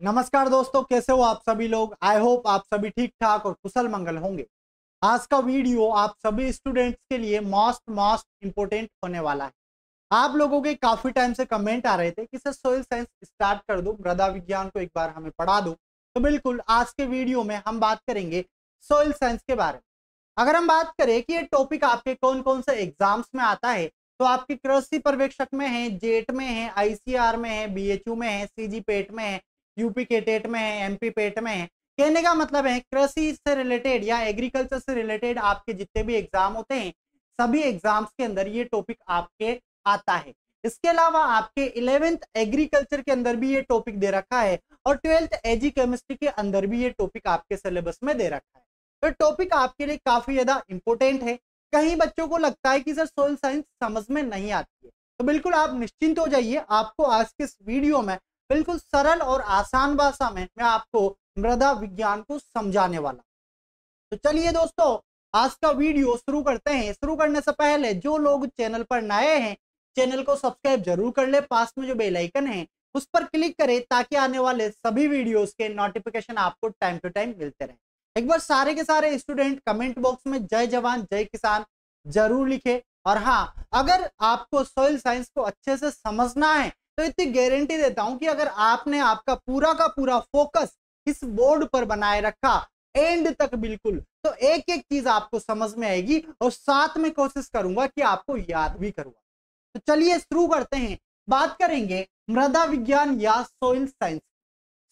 नमस्कार दोस्तों, कैसे हो आप सभी लोग। आई होप आप सभी ठीक ठाक और कुशल मंगल होंगे। आज का वीडियो आप सभी स्टूडेंट्स के लिए मोस्ट इंपोर्टेंट होने वाला है। आप लोगों के काफी टाइम से कमेंट आ रहे थे कि सर सोइल साइंस स्टार्ट कर दो, मृदा विज्ञान को एक बार हमें पढ़ा दो। तो बिल्कुल आज के वीडियो में हम बात करेंगे सोइल साइंस के बारे में। अगर हम बात करें कि ये टॉपिक आपके कौन कौन से एग्जाम्स में आता है, तो आपके कृषि पर्यवेक्षक में है, जेट में है, आईसीआर में है, बीएचयू में है, सीजी पेट में है, यूपी के टेट में है, एमपी पेट में है। कहने का मतलब है कृषि से रिलेटेड या एग्रीकल्चर से रिलेटेड आपके जितने भी एग्जाम होते हैं, सभी एग्जाम्स के अंदर ये टॉपिक आपके आता है। इसके अलावा आपके 11th एग्रीकल्चर के अंदर भी ये टॉपिक दे रखा है और 12th एजी केमिस्ट्री के अंदर भी ये टॉपिक आपके सिलेबस में दे रखा है। तो टॉपिक आपके लिए काफी ज्यादा इंपॉर्टेंट है। कई बच्चों को लगता है कि सर सोइल साइंस समझ में नहीं आती है, तो बिल्कुल आप निश्चिंत हो जाइए। आपको आज के इस वीडियो में बिल्कुल सरल और आसान भाषा में मैं आपको मृदा विज्ञान को समझाने वाला। तो चलिए दोस्तों, आज का वीडियो शुरू करते हैं। शुरू करने से पहले जो लोग चैनल पर नए हैं, चैनल को सब्सक्राइब जरूर कर ले। पास में जो बेल आइकन है उस पर क्लिक करें ताकि आने वाले सभी वीडियोस के नोटिफिकेशन आपको टाइम टू टाइम मिलते रहे। एक बार सारे के सारे स्टूडेंट कमेंट बॉक्स में जय जवान जय किसान जरूर लिखे। और हाँ, अगर आपको सोइल साइंस को अच्छे से समझना है तो इतनी गारंटी देता हूं कि अगर आपने आपका पूरा का पूरा फोकस इस बोर्ड पर बनाए रखा एंड तक बिल्कुल, तो एक एक चीज आपको समझ में आएगी और साथ में कोशिश करूंगा कि आपको याद भी करूंगा। तो चलिए शुरू करते हैं। बात करेंगे मृदा विज्ञान या सोइल साइंस।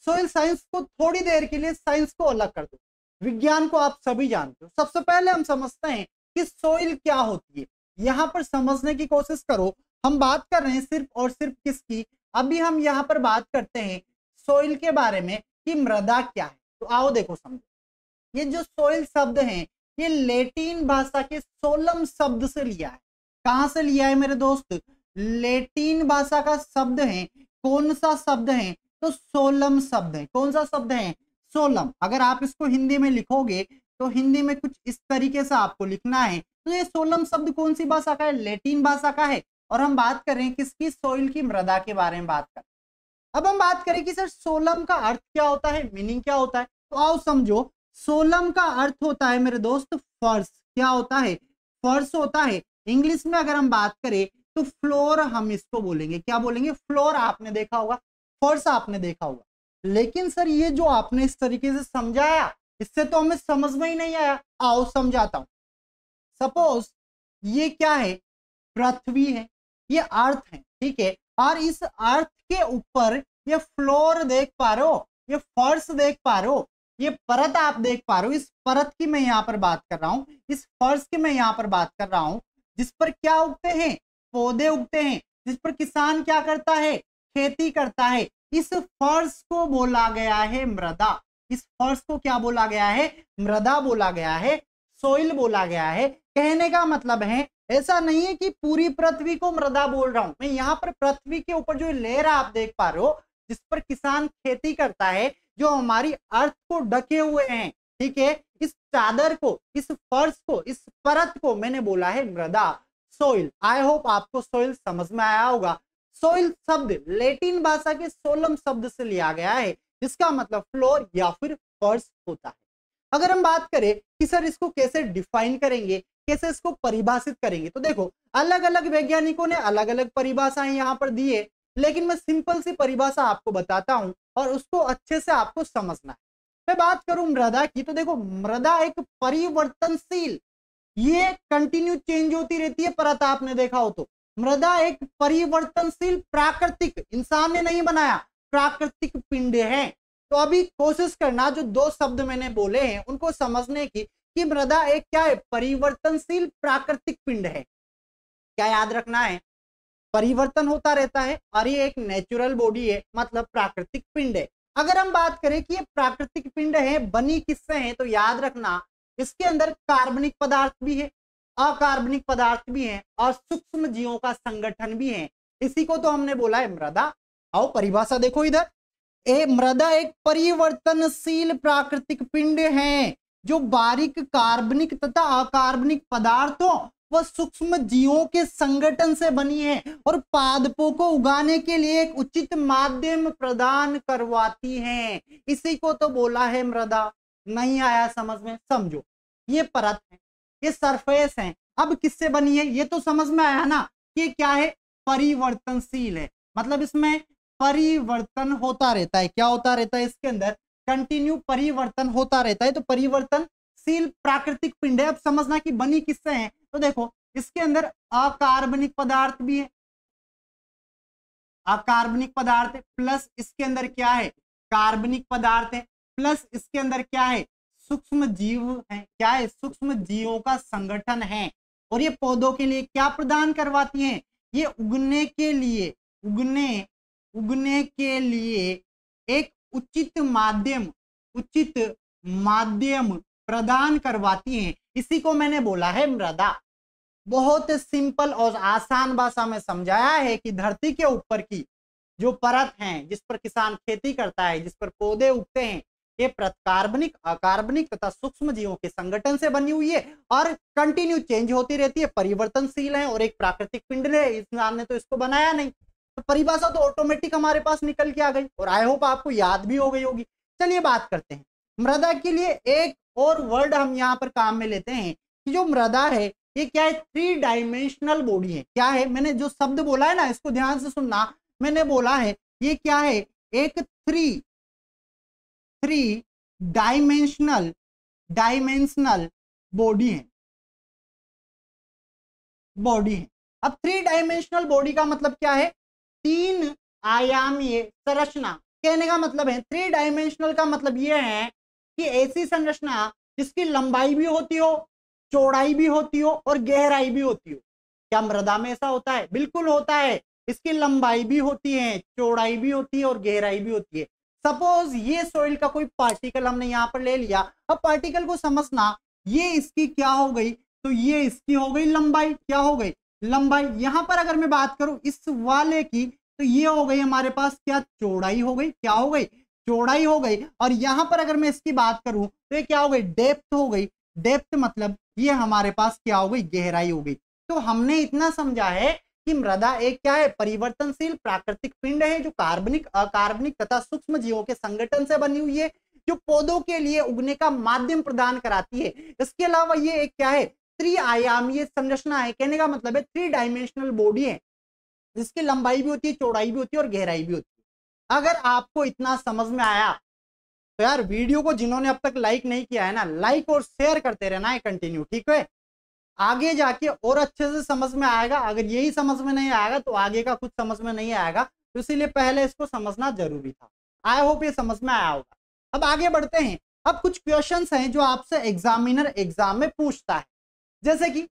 सोइल साइंस को थोड़ी देर के लिए साइंस को अलग कर दो, विज्ञान को आप सभी जानते हो। सबसे पहले हम समझते हैं कि सोइल क्या होती है। यहां पर समझने की कोशिश करो। हम बात कर रहे हैं सिर्फ और सिर्फ किसकी, अभी हम यहां पर बात करते हैं सोइल के बारे में कि मृदा क्या है। तो आओ देखो समझो। ये जो सोइल शब्द है ये लैटिन भाषा के सोलम शब्द से लिया है। कहां से लिया है मेरे दोस्त? लैटिन भाषा का शब्द है। कौन सा शब्द है? तो सोलम शब्द है। कौन सा शब्द है? सोलम। अगर आप इसको हिंदी में लिखोगे तो हिंदी में कुछ इस तरीके से आपको लिखना है। तो ये सोलम शब्द कौन सी भाषा का है? लैटिन भाषा का है। और हम बात कर रहे हैं किसकी? सोइल की, मृदा के बारे में बात कर। अब हम बात करें कि सर सोलम का अर्थ क्या होता है, मीनिंग क्या होता है। तो आओ समझो। सोलम का अर्थ होता है मेरे दोस्त फर्श। क्या होता है? फर्श होता है। इंग्लिश में अगर हम बात करें तो फ्लोर हम इसको बोलेंगे। क्या बोलेंगे? फ्लोर आपने देखा होगा, फर्श आपने देखा होगा। लेकिन सर ये जो आपने इस तरीके से समझाया इससे तो हमें समझ में ही नहीं आया। आओ समझाता हूं। सपोज ये क्या है? पृथ्वी है, ये अर्थ है, ठीक है। और इस अर्थ के ऊपर ये फ्लोर देख पा रहे हो, ये फर्श देख पा रहे हो, ये परत आप देख पा रहे हो। इस परत की मैं यहाँ पर बात कर रहा हूँ, इस फर्श की मैं यहाँ पर बात कर रहा हूँ, जिस पर क्या उगते हैं? पौधे उगते हैं। जिस पर किसान क्या करता है? खेती करता है। इस फर्श को बोला गया है मृदा। इस फर्श को क्या बोला गया है? मृदा बोला गया है, सोइल बोला गया है। कहने का मतलब है ऐसा नहीं है कि पूरी पृथ्वी को मृदा बोल रहा हूं मैं। यहाँ पर पृथ्वी के ऊपर जो लेयर आप देख पा रहे हो, जिस पर किसान खेती करता है, जो हमारी अर्थ को ढके हुए हैं, ठीक है, इस चादर को, इस फर्श को, इस परत को मैंने बोला है मृदा, सोइल। आई होप आपको सोइल समझ में आया होगा। सोइल शब्द लैटिन भाषा के सोलम शब्द से लिया गया है, जिसका मतलब फ्लोर या फिर फर्श होता है। अगर हम बात करें कि सर इसको कैसे डिफाइन करेंगे, कैसे इसको परिभाषित करेंगे, तो देखो अलग अलग वैज्ञानिकों ने अलग अलग परिभाषाएं यहाँ पर दी है, लेकिन मैं सिंपल सी परिभाषा आपको बताता हूं और उसको अच्छे से आपको समझना है। मैं बात करूं मृदा की, तो देखो मृदा एक परिवर्तनशील, ये कंटिन्यू चेंज होती रहती है परत, आपने देखा हो तो। मृदा एक परिवर्तनशील प्राकृतिक, इंसान ने नहीं बनाया, प्राकृतिक पिंड है। तो अभी कोशिश करना जो दो शब्द मैंने बोले हैं उनको समझने की कि मृदा एक क्या है? परिवर्तनशील प्राकृतिक पिंड है। क्या याद रखना है? परिवर्तन होता रहता है और ये एक नेचुरल बॉडी है, मतलब प्राकृतिक पिंड है। अगर हम बात करें कि ये प्राकृतिक पिंड है, बनी किससे है, तो याद रखना इसके अंदर कार्बनिक पदार्थ भी है, अकार्बनिक पदार्थ भी है और सूक्ष्म जीवों का संगठन भी है। इसी को तो हमने बोला है मृदा। आओ परिभाषा देखो इधर। मृदा एक परिवर्तनशील प्राकृतिक पिंड है जो बारीक कार्बनिक तथा अकार्बनिक पदार्थों वह सूक्ष्म जीवों के संगठन से बनी है और पादपों को उगाने के लिए एक उचित माध्यम प्रदान करवाती है। इसी को तो बोला है मृदा। नहीं आया समझ में? समझो, ये परत है, ये सरफेस है। अब किससे बनी है ये तो समझ में आया ना कि क्या है, परिवर्तनशील है, मतलब इसमें परिवर्तन होता रहता है। क्या होता रहता है? इसके अंदर कंटिन्यू परिवर्तन होता रहता है। तो परिवर्तनशील प्राकृतिक पिंड है। अब समझना कि बनी किससे है, तो देखो इसके अंदर अकार्बनिक पदार्थ भी है, अकार्बनिक पदार्थ है, प्लस इसके अंदर क्या है, कार्बनिक पदार्थ है, प्लस इसके अंदर क्या है, सूक्ष्म जीव है। क्या है? सूक्ष्म जीवों का संगठन है। और ये पौधों के लिए क्या प्रदान करवाती हैं? ये उगने के लिए एक उचित माध्यम प्रदान करवाती हैं। इसी को मैंने बोला है मृदा। बहुत सिंपल और आसान भाषा में समझाया है कि धरती के ऊपर की जो परत है, जिस पर किसान खेती करता है, जिस पर पौधे उगते हैं, ये परत कार्बनिक, अकार्बनिक तथा सूक्ष्म जीवों के संगठन से बनी हुई है और कंटिन्यू चेंज होती रहती है, परिवर्तनशील है और एक प्राकृतिक पिंड है। इंसान ने तो इसको बनाया नहीं, तो परिभाषा तो ऑटोमेटिक हमारे पास निकल के आ गई और आई होप आपको याद भी हो गई होगी। चलिए बात करते हैं मृदा के लिए। एक और वर्ड हम यहाँ पर काम में लेते हैं कि जो मृदा है ये क्या है, 3 डायमेंशनल बॉडी है। क्या है? मैंने जो शब्द बोला है ना, इसको ध्यान से सुनना। मैंने बोला है ये क्या है, एक थ्री डायमेंशनल बॉडी है। अब 3 डायमेंशनल बॉडी का मतलब क्या है, 3 आयामीय संरचना। कहने का मतलब है 3 डायमेंशनल का मतलब यह है कि ऐसी संरचना जिसकी लंबाई भी होती हो, चौड़ाई भी होती हो और गहराई भी होती हो। क्या मृदा में ऐसा होता है? बिल्कुल होता है। इसकी लंबाई भी होती है, चौड़ाई भी होती है और गहराई भी होती है। सपोज ये सॉइल का कोई पार्टिकल हमने यहाँ पर ले लिया। अब पार्टिकल को समझना, ये इसकी क्या हो गई, तो ये इसकी हो गई लंबाई। क्या हो गई? लंबाई। यहां पर अगर मैं बात करूं इस वाले की, तो ये हो गई हमारे पास क्या, चौड़ाई हो गई। क्या हो गई? चौड़ाई हो गई। और यहां पर अगर मैं इसकी बात करूं तो ये क्या हो गई, डेप्थ हो गई। डेप्थ मतलब ये हमारे पास क्या हो गई, गहराई हो गई। तो हमने इतना समझा है कि मृदा एक क्या है, परिवर्तनशील प्राकृतिक पिंड है जो कार्बनिक, अकार्बनिक तथा सूक्ष्म जीवों के संगठन से बनी हुई है, जो पौधों के लिए उगने का माध्यम प्रदान कराती है। इसके अलावा ये एक क्या है, त्रिआयामीय संरचना है। कहने का मतलब है 3 डायमेंशनल बॉडी है जिसकी लंबाई भी होती है, चौड़ाई भी होती है और गहराई भी होती है। अगर आपको इतना समझ में आया तो यार वीडियो को जिन्होंने अब तक लाइक नहीं किया है ना, लाइक और शेयर करते रहना है कंटिन्यू, ठीक है? आगे जाके और अच्छे से समझ में आएगा। अगर यही समझ में नहीं आएगा तो आगे का कुछ समझ में नहीं आएगा, तो इसीलिए पहले इसको समझना जरूरी था। आई होप ये समझ में आया होगा। अब आगे बढ़ते हैं। अब कुछ क्वेश्चंस हैं जो आपसे एग्जामिनर एग्जाम में पूछता है। जैसे कि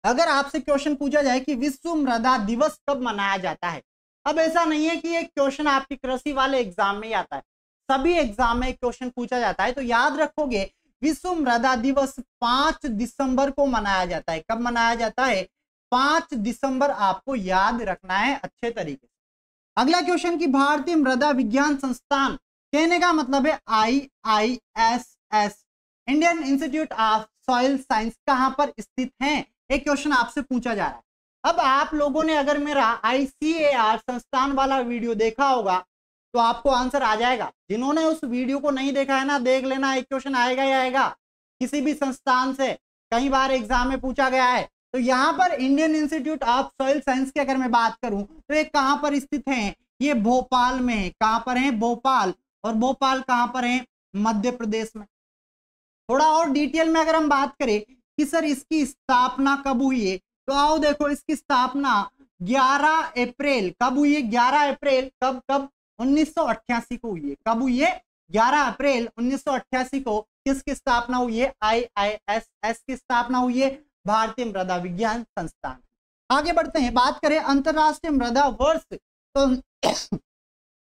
अगर आपसे क्वेश्चन पूछा जाए कि विश्व मृदा दिवस कब मनाया जाता है। अब ऐसा नहीं है कि ये क्वेश्चन आपके कृषि वाले एग्जाम में ही आता है, सभी एग्जाम में क्वेश्चन पूछा जाता है। तो याद रखोगे विश्व मृदा दिवस 5 दिसंबर को मनाया जाता है। कब मनाया जाता है? 5 दिसंबर आपको याद रखना है अच्छे तरीके से। अगला क्वेश्चन की भारतीय मृदा विज्ञान संस्थान, कहने का मतलब है IISS, Indian institute of soil science, कहां पर स्थित है? एक क्वेश्चन आपसे पूछा जा रहा है। अब आप लोगों ने अगर मेरा ICAR संस्थान वाला वीडियो देखा होगा तो आपको आंसर आ जाएगा। जिन्होंने उस वीडियो को नहीं देखा है ना, देख लेना, एक क्वेश्चन आएगा ही आएगा किसी भी संस्थान से, कई बार एग्जाम में पूछा गया है। तो यहाँ पर Indian institute of soil science की अगर मैं बात करूं तो ये कहां पर स्थित है? ये भोपाल में है। कहां पर है? भोपाल। और भोपाल कहां पर है? मध्य प्रदेश में। थोड़ा और डिटेल में अगर हम बात करें कि सर इसकी स्थापना कब हुई है, तो आओ देखो, इसकी स्थापना 11 अप्रैल कब हुई है? 11 अप्रैल कब 1988 को हुई है। कब हुई है? 11 अप्रैल 1988 को किसकी स्थापना हुई है? IISS की स्थापना हुई है, भारतीय मृदा विज्ञान संस्थान। आगे बढ़ते हैं, बात करें अंतरराष्ट्रीय मृदा वर्ष। तो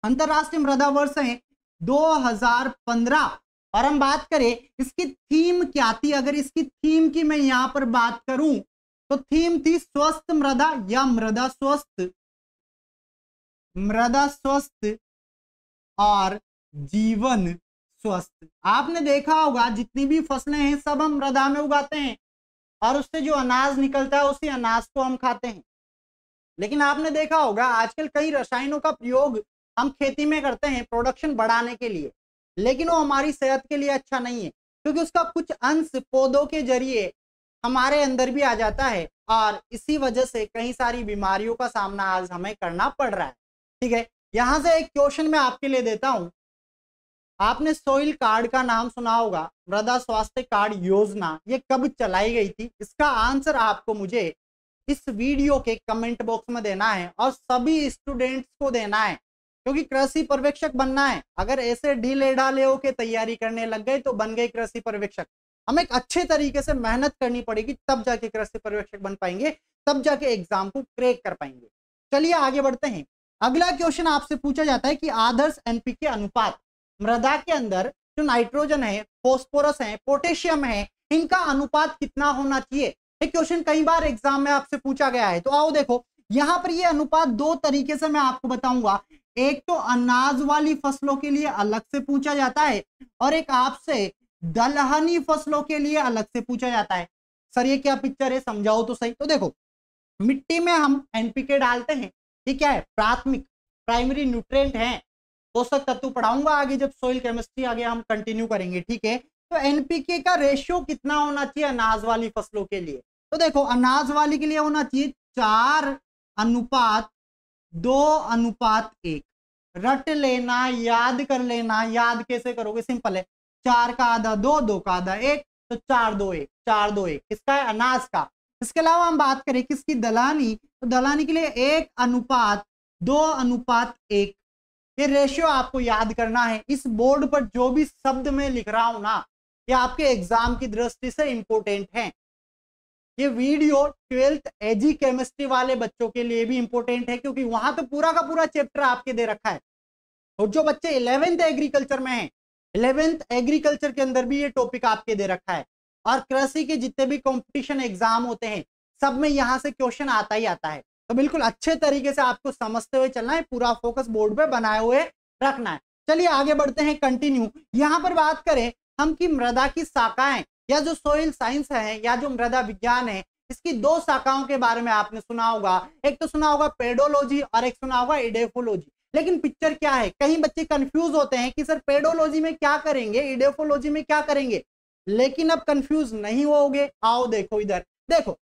अंतरराष्ट्रीय मृदा वर्ष है 2015। और हम बात करें इसकी थीम क्या थी। अगर इसकी थीम की मैं यहां पर बात करूं तो थीम थी स्वस्थ मृदा या मृदा स्वस्थ और जीवन स्वस्थ। आपने देखा होगा जितनी भी फसलें हैं सब हम मृदा में उगाते हैं। और उससे जो अनाज निकलता है उसी अनाज को हम खाते हैं। लेकिन आपने देखा होगा आजकल कई रसायनों का प्रयोग हम खेती में करते हैं प्रोडक्शन बढ़ाने के लिए, लेकिन वो हमारी सेहत के लिए अच्छा नहीं है, क्योंकि उसका कुछ अंश पौधों के जरिए हमारे अंदर भी आ जाता है और इसी वजह से कई सारी बीमारियों का सामना आज हमें करना पड़ रहा है। ठीक है, यहां से एक क्वेश्चन मैं आपके लिए देता हूं। आपने सोइल कार्ड का नाम सुना होगा, मृदा स्वास्थ्य कार्ड योजना, ये कब चलाई गई थी? इसका आंसर आपको मुझे इस वीडियो के कमेंट बॉक्स में देना है और सभी स्टूडेंट्स को देना है, क्योंकि कृषि पर्यवेक्षक बनना है। अगर ऐसे ढीले ढाले होके तैयारी करने लग गए तो बन गए कृषि पर्यवेक्षक। हमें एक अच्छे तरीके से मेहनत करनी पड़ेगी, तब जाके कृषि पर्यवेक्षक बन पाएंगे, तब जाके एग्जाम को क्रैक कर पाएंगे। चलिए आगे बढ़ते हैं। अगला क्वेश्चन आपसे पूछा जाता है कि आदर्श एनपीके अनुपात, मृदा के अंदर जो नाइट्रोजन है, फॉस्फोरस है, पोटेशियम है, इनका अनुपात कितना होना चाहिए? ये क्वेश्चन कई बार एग्जाम में आपसे पूछा गया है। तो आओ देखो, यहां पर ये अनुपात दो तरीके से मैं आपको बताऊंगा। एक तो अनाज वाली फसलों के लिए अलग से पूछा जाता है और एक आपसे दलहनी फसलों के लिए अलग से पूछा जाता है। सर ये क्या पिक्चर है, समझाओ तो सही। तो देखो, मिट्टी में हम एनपीके डालते हैं, ये क्या है? प्राथमिक प्राइमरी न्यूट्रिएंट है, पोषक तत्व पढ़ाऊंगा आगे जब सॉइल केमिस्ट्री आगे हम कंटिन्यू करेंगे। ठीक है, तो एनपीके का रेशियो कितना होना चाहिए अनाज वाली फसलों के लिए? तो देखो, अनाज वाली के लिए होना चाहिए 4:2:1। रट लेना, याद कर लेना। याद कैसे करोगे? सिंपल है, 4 का आधा 2, 2 का आधा 1, तो 4:2:1, 4:2:1 किसका है? अनाज का। इसके अलावा हम बात करें किसकी? दलहनी। तो दलहनी के लिए 1:2:1। ये रेशियो आपको याद करना है। इस बोर्ड पर जो भी शब्द मैं लिख रहा हूं ना, ये आपके एग्जाम की दृष्टि से इंपॉर्टेंट है। ये वीडियो 12th एजी केमिस्ट्री वाले बच्चों के लिए भी इंपॉर्टेंट है, क्योंकि वहां तो पूरा का पूरा चैप्टर आपके दे रखा है। और जो बच्चे 11th एग्रीकल्चर में हैं, 11th एग्रीकल्चर के अंदर भी ये टॉपिक आपके दे रखा है। और कृषि के जितने भी कंपटीशन एग्जाम होते हैं, सब में यहां से क्वेश्चन आता ही आता है। तो बिल्कुल अच्छे तरीके से आपको समझते हुए चलना है, पूरा फोकस बोर्ड पे बनाए हुए रखना है। चलिए आगे बढ़ते हैं, कंटिन्यू। यहां पर बात करें हम कि मृदा की शाखाएं या जो सोइल साइंस है या जो मृदा विज्ञान है, इसकी दो शाखाओं के बारे में आपने सुना होगा। एक तो सुना होगा पेडोलॉजी और एक सुना होगा इडेफोलॉजी। लेकिन पिक्चर क्या है, कहीं बच्चे कंफ्यूज होते हैं कि सर पेडोलॉजी में क्या करेंगे, इडेफोलॉजी में क्या करेंगे। लेकिन अब कंफ्यूज नहीं होगे। आओ देखो इधर, देखो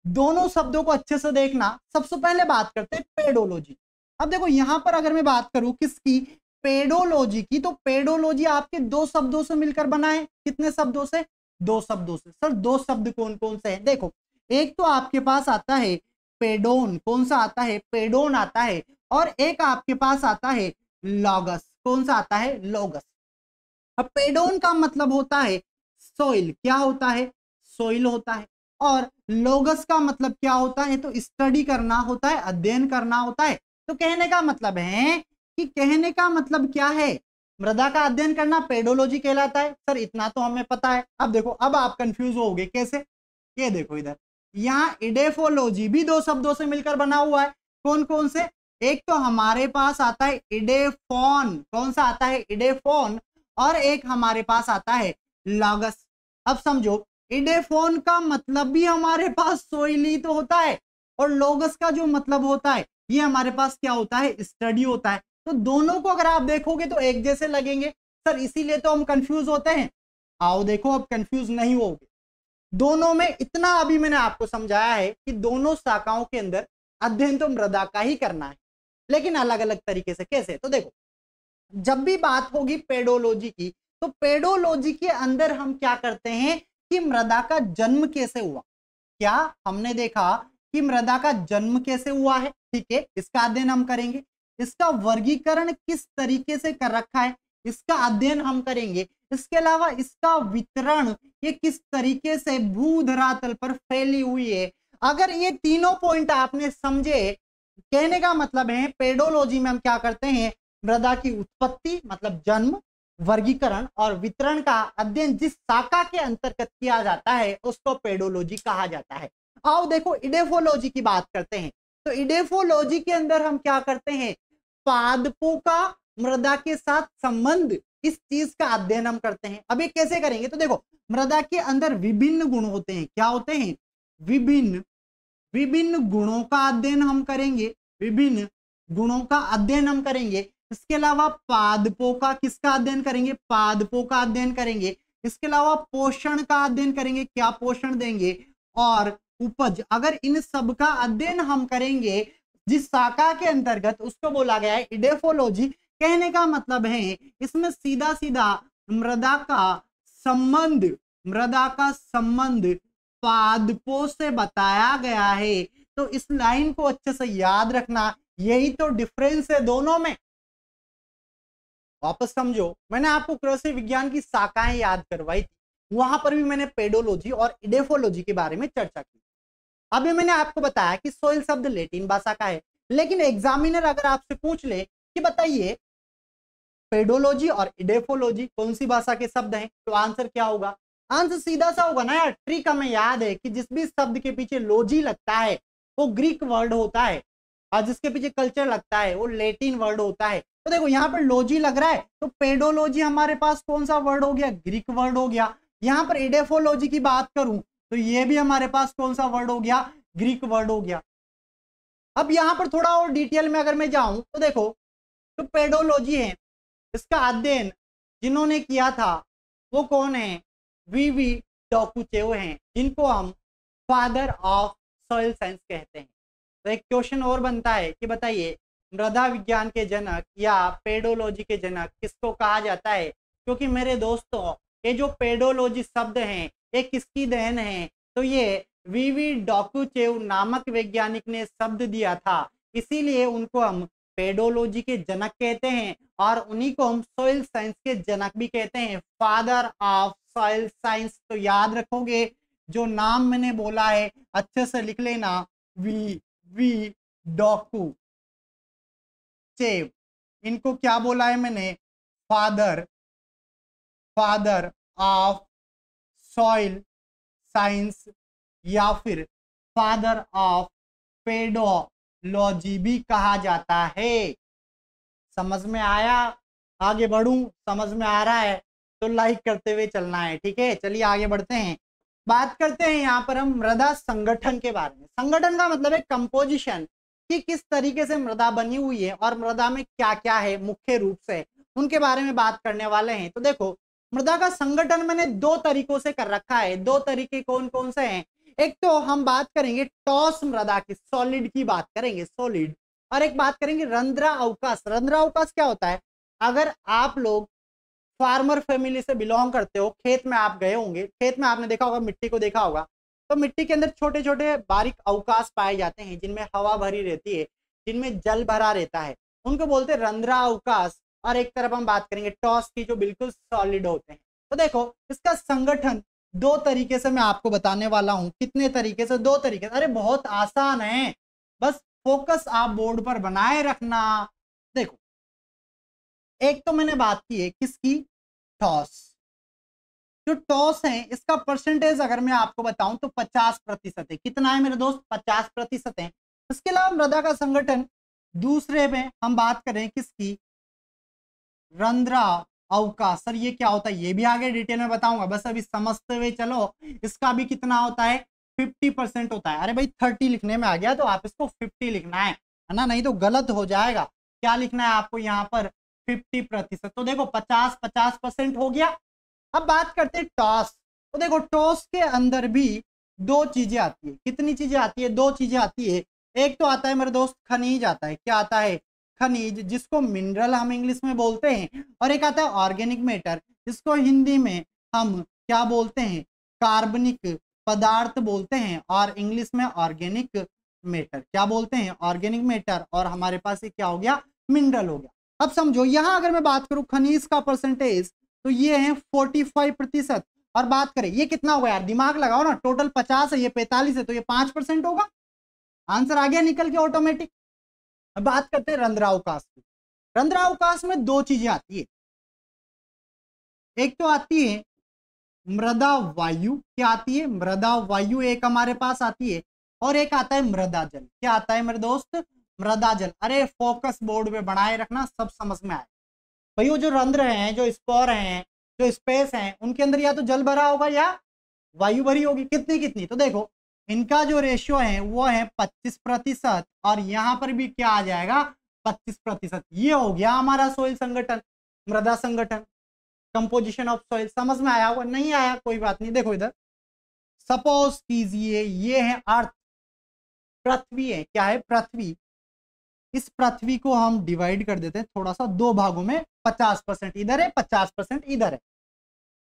दोनों शब्दों को अच्छे से देखना। सबसे पहले बात करते हैं पेडोलॉजी। अब देखो यहां पर अगर मैं बात करूं किसकी? पेडोलॉजी की, तो पेडोलॉजी आपके दो शब्दों से मिलकर बना है। कितने शब्दों से? दो शब्दों से। सर दो शब्द कौन कौन से हैं? देखो, एक तो आपके पास आता है पेडोन। कौन सा आता है? पेडोन आता है। और एक आपके पास आता है लॉगस। कौन सा आता है? लोगस। अब पेडोन का मतलब होता है सोइल। क्या होता है? सोइल होता है। और लोगस का मतलब क्या होता है? तो स्टडी करना होता है, अध्ययन करना होता है। तो कहने का मतलब है कि कहने का मतलब क्या है? मृदा का अध्ययन करना पेडोलॉजी कहलाता है। सर इतना तो हमें पता है। अब देखो, अब आप कंफ्यूज होगे कैसे? ये देखो इधर, यहाँ इडेफोलॉजी भी दो शब्दों से मिलकर बना हुआ है। कौन कौन से? एक तो हमारे पास आता है इडेफॉन। कौन सा आता है? इडेफॉन। और एक हमारे पास आता है लॉगस। अब समझो, इडेफॉन का मतलब भी हमारे पास सोइल ही तो होता है, और लोगस का जो मतलब होता है ये हमारे पास क्या होता है? स्टडी होता है। तो दोनों को अगर आप देखोगे तो एक जैसे लगेंगे। सर इसीलिए तो हम कंफ्यूज होते हैं। आओ देखो, अब कंफ्यूज नहीं होगे। दोनों में इतना अभी मैंने आपको समझाया है कि दोनों शाखाओं के अंदर अध्ययन तो मृदा का ही करना है, लेकिन अलग अलग तरीके से। कैसे? तो देखो, जब भी बात होगी पेडोलॉजी की, तो पेडोलॉजी के अंदर हम क्या करते हैं कि मृदा का जन्म कैसे हुआ। क्या हमने देखा कि मृदा का जन्म कैसे हुआ है? ठीक है, इसका अध्ययन हम करेंगे। इसका वर्गीकरण किस तरीके से कर रखा है, इसका अध्ययन हम करेंगे। इसके अलावा इसका वितरण, ये किस तरीके से भूधरातल पर फैली हुई है। अगर ये तीनों पॉइंट आपने समझे, कहने का मतलब है पेडोलॉजी में हम क्या करते हैं? मृदा की उत्पत्ति मतलब जन्म, वर्गीकरण और वितरण का अध्ययन जिस शाखा के अंतर्गत किया जाता है उसको पेडोलॉजी कहा जाता है। आओ देखो, इडेफोलॉजी की बात करते हैं। तो इडेफोलॉजी के अंदर हम क्या करते हैं? पादपों का मृदा के साथ संबंध इस चीज का अध्ययन हम करते हैं। अब ये कैसे करेंगे, तो देखो मृदा के अंदर विभिन्न गुण होते हैं। क्या होते हैं? विभिन्न विभिन्न गुणों का अध्ययन हम करेंगे, विभिन्न गुणों का अध्ययन हम करेंगे। इसके अलावा पादपों का किसका अध्ययन करेंगे? पादपों का अध्ययन करेंगे। इसके अलावा पोषण का अध्ययन करेंगे, क्या पोषण देंगे, और उपज। अगर इन सब का अध्ययन हम करेंगे जिस शाखा के अंतर्गत, उसको बोला गया है इडेफोलॉजी। कहने का मतलब है इसमें सीधा सीधा मृदा का संबंध पादपों से बताया गया है। तो इस लाइन को अच्छे से याद रखना, यही तो डिफरेंस है दोनों में। वापस समझो, मैंने आपको कृषि विज्ञान की शाखाएं याद करवाई थी, वहां पर भी मैंने पेडोलॉजी और इडेफोलॉजी के बारे में चर्चा की। अभी मैंने आपको बताया कि सोइल शब्द लैटिन भाषा का है, लेकिन एग्जामिनर अगर आपसे पूछ ले कि बताइए पेडोलॉजी और इडेफोलॉजी कौन सी भाषा के शब्द हैं, तो आंसर क्या होगा? आंसर सीधा सा होगा ना यार। ट्रिक हमें याद है कि जिस भी शब्द के पीछे लॉजी लगता है वो ग्रीक वर्ड होता है, और जिसके पीछे कल्चर लगता है वो लैटिन वर्ड होता है। तो देखो यहाँ पर लॉजी लग रहा है, तो पेडोलॉजी हमारे पास कौन सा वर्ड हो गया? ग्रीक वर्ड हो गया। यहाँ पर इडेफोलॉजी की बात करूं तो ये भी हमारे पास कौन सा वर्ड हो गया? ग्रीक वर्ड हो गया। अब यहाँ पर थोड़ा और डिटेल में अगर मैं जाऊं तो देखो, तो पेडोलॉजी है, इसका अध्ययन जिन्होंने किया था वो कौन है? वीवी डॉकुचेव हैं, जिनको हम फादर ऑफ सॉइल साइंस कहते हैं। तो एक क्वेश्चन और बनता है कि बताइए मृदा विज्ञान के जनक या पेडोलॉजी के जनक किसको कहा जाता है? क्योंकि मेरे दोस्तों ये जो पेडोलॉजी शब्द हैं ये किसकी देन है? तो ये वीवी डॉकुचेव नामक वैज्ञानिक ने शब्द दिया था, इसीलिए उनको हम पेडोलॉजी के जनक कहते हैं, और उन्हीं को हम सॉइल साइंस के जनक भी कहते हैं, फादर ऑफ सॉइल साइंस। तो याद रखोगे, जो नाम मैंने बोला है अच्छे से लिख लेना, वी डॉकू चेव, इनको क्या बोला है मैंने? फादर ऑफ सॉइल साइंस या फिर फादर ऑफ पेडोलॉजी भी कहा जाता है। समझ में आया? आगे बढ़ूं? समझ में आ रहा है तो लाइक करते हुए चलना है, ठीक है। चलिए आगे बढ़ते हैं, बात करते हैं यहाँ पर हम मृदा संगठन के बारे में। संगठन का मतलब है कंपोजिशन, कि किस तरीके से मृदा बनी हुई है और मृदा में क्या क्या है मुख्य रूप से, उनके बारे में बात करने वाले हैं। तो देखो मृदा का संगठन मैंने दो तरीकों से कर रखा है। दो तरीके कौन कौन से हैं? एक तो हम बात करेंगे टॉस मृदा की, सॉलिड की बात करेंगे, सॉलिड, और एक बात करेंगे रंध्रा अवकाश। रंध्रा अवकाश क्या होता है? अगर आप लोग फार्मर फैमिली से बिलोंग करते हो, खेत में आप गए होंगे, खेत में आपने देखा होगा, मिट्टी को देखा होगा, तो मिट्टी के अंदर छोटे छोटे बारीक अवकाश पाए जाते हैं जिनमें हवा भरी रहती है, जिनमें जल भरा रहता है, उनको बोलते हैं रंध्रा अवकाश। और एक तरफ हम बात करेंगे टॉस की, जो बिल्कुल सॉलिड होते हैं। तो देखो इसका संगठन दो तरीके से मैं आपको बताने वाला हूं। कितने तरीके से? दो तरीके से। अरे बहुत आसान है, बस फोकस आप बोर्ड पर बनाए रखना। देखो एक तो मैंने बात की है किसकी? टॉस। जो टॉस है इसका परसेंटेज अगर मैं आपको बताऊं तो 50% है। कितना है मेरे दोस्त? 50% है। इसके अलावा मृदा का संगठन दूसरे में हम बात करें किसकी? रंध्रा अवकाश। सर ये क्या होता है? ये भी आगे डिटेल में बताऊंगा, बस अभी समझते हुए चलो। इसका भी कितना होता है? 50% होता है। अरे भाई 30 लिखने में आ गया तो आप इसको 50 लिखना है ना, नहीं तो गलत हो जाएगा। क्या लिखना है आपको यहाँ पर? 50%। तो देखो 50% हो गया। अब बात करते हैं टॉस। तो देखो टॉस के अंदर भी दो चीजें आती है। कितनी चीजें आती है? दो चीजें आती है। एक तो आता है मेरे दोस्त खनिज आता है। क्या आता है? खनिज, जिसको मिनरल हम इंग्लिश में बोलते हैं। और एक आता है ऑर्गेनिक मैटर, जिसको हिंदी में हम क्या बोलते हैं? कार्बनिक पदार्थ बोलते हैं, और इंग्लिश में ऑर्गेनिक मैटर क्या बोलते हैं? Organic matter. और हमारे पास ये क्या हो गया? मिनरल हो गया। अब समझो यहां अगर मैं बात करूं खनिज का परसेंटेज, तो ये है 45%। और बात करें ये कितना होगा यार? दिमाग लगाओ ना, टोटल 50 है, ये 45 है, तो ये 5% होगा। आंसर आ गया निकल के ऑटोमेटिक। अब बात करते हैं रंध्रावकाश की। रंध्रावकाश में दो चीजें आती है। एक तो आती है मृदा वायु। क्या आती है? मृदा वायु एक हमारे पास आती है, और एक आता है मृदा जल। क्या आता है मेरे दोस्त? मृदा जल। अरे फोकस बोर्ड पे बनाए रखना, सब समझ में आए। भाई वो जो रंध्र हैं, जो स्पोर हैं, जो स्पेस हैं, उनके अंदर या तो जल भरा होगा या वायु भरी होगी। कितनी कितनी, तो देखो इनका जो रेशियो है वो है 25%, और यहां पर भी क्या आ जाएगा 25%। ये हो गया हमारा सोइल संगठन, मृदा संगठन, कंपोजिशन ऑफ सॉइल। समझ में आया होगा, नहीं आया कोई बात नहीं। देखो इधर सपोज कीजिए ये है अर्थ, पृथ्वी है, क्या है पृथ्वी। इस पृथ्वी को हम डिवाइड कर देते हैं थोड़ा सा दो भागों में, 50% इधर है 50% इधर है।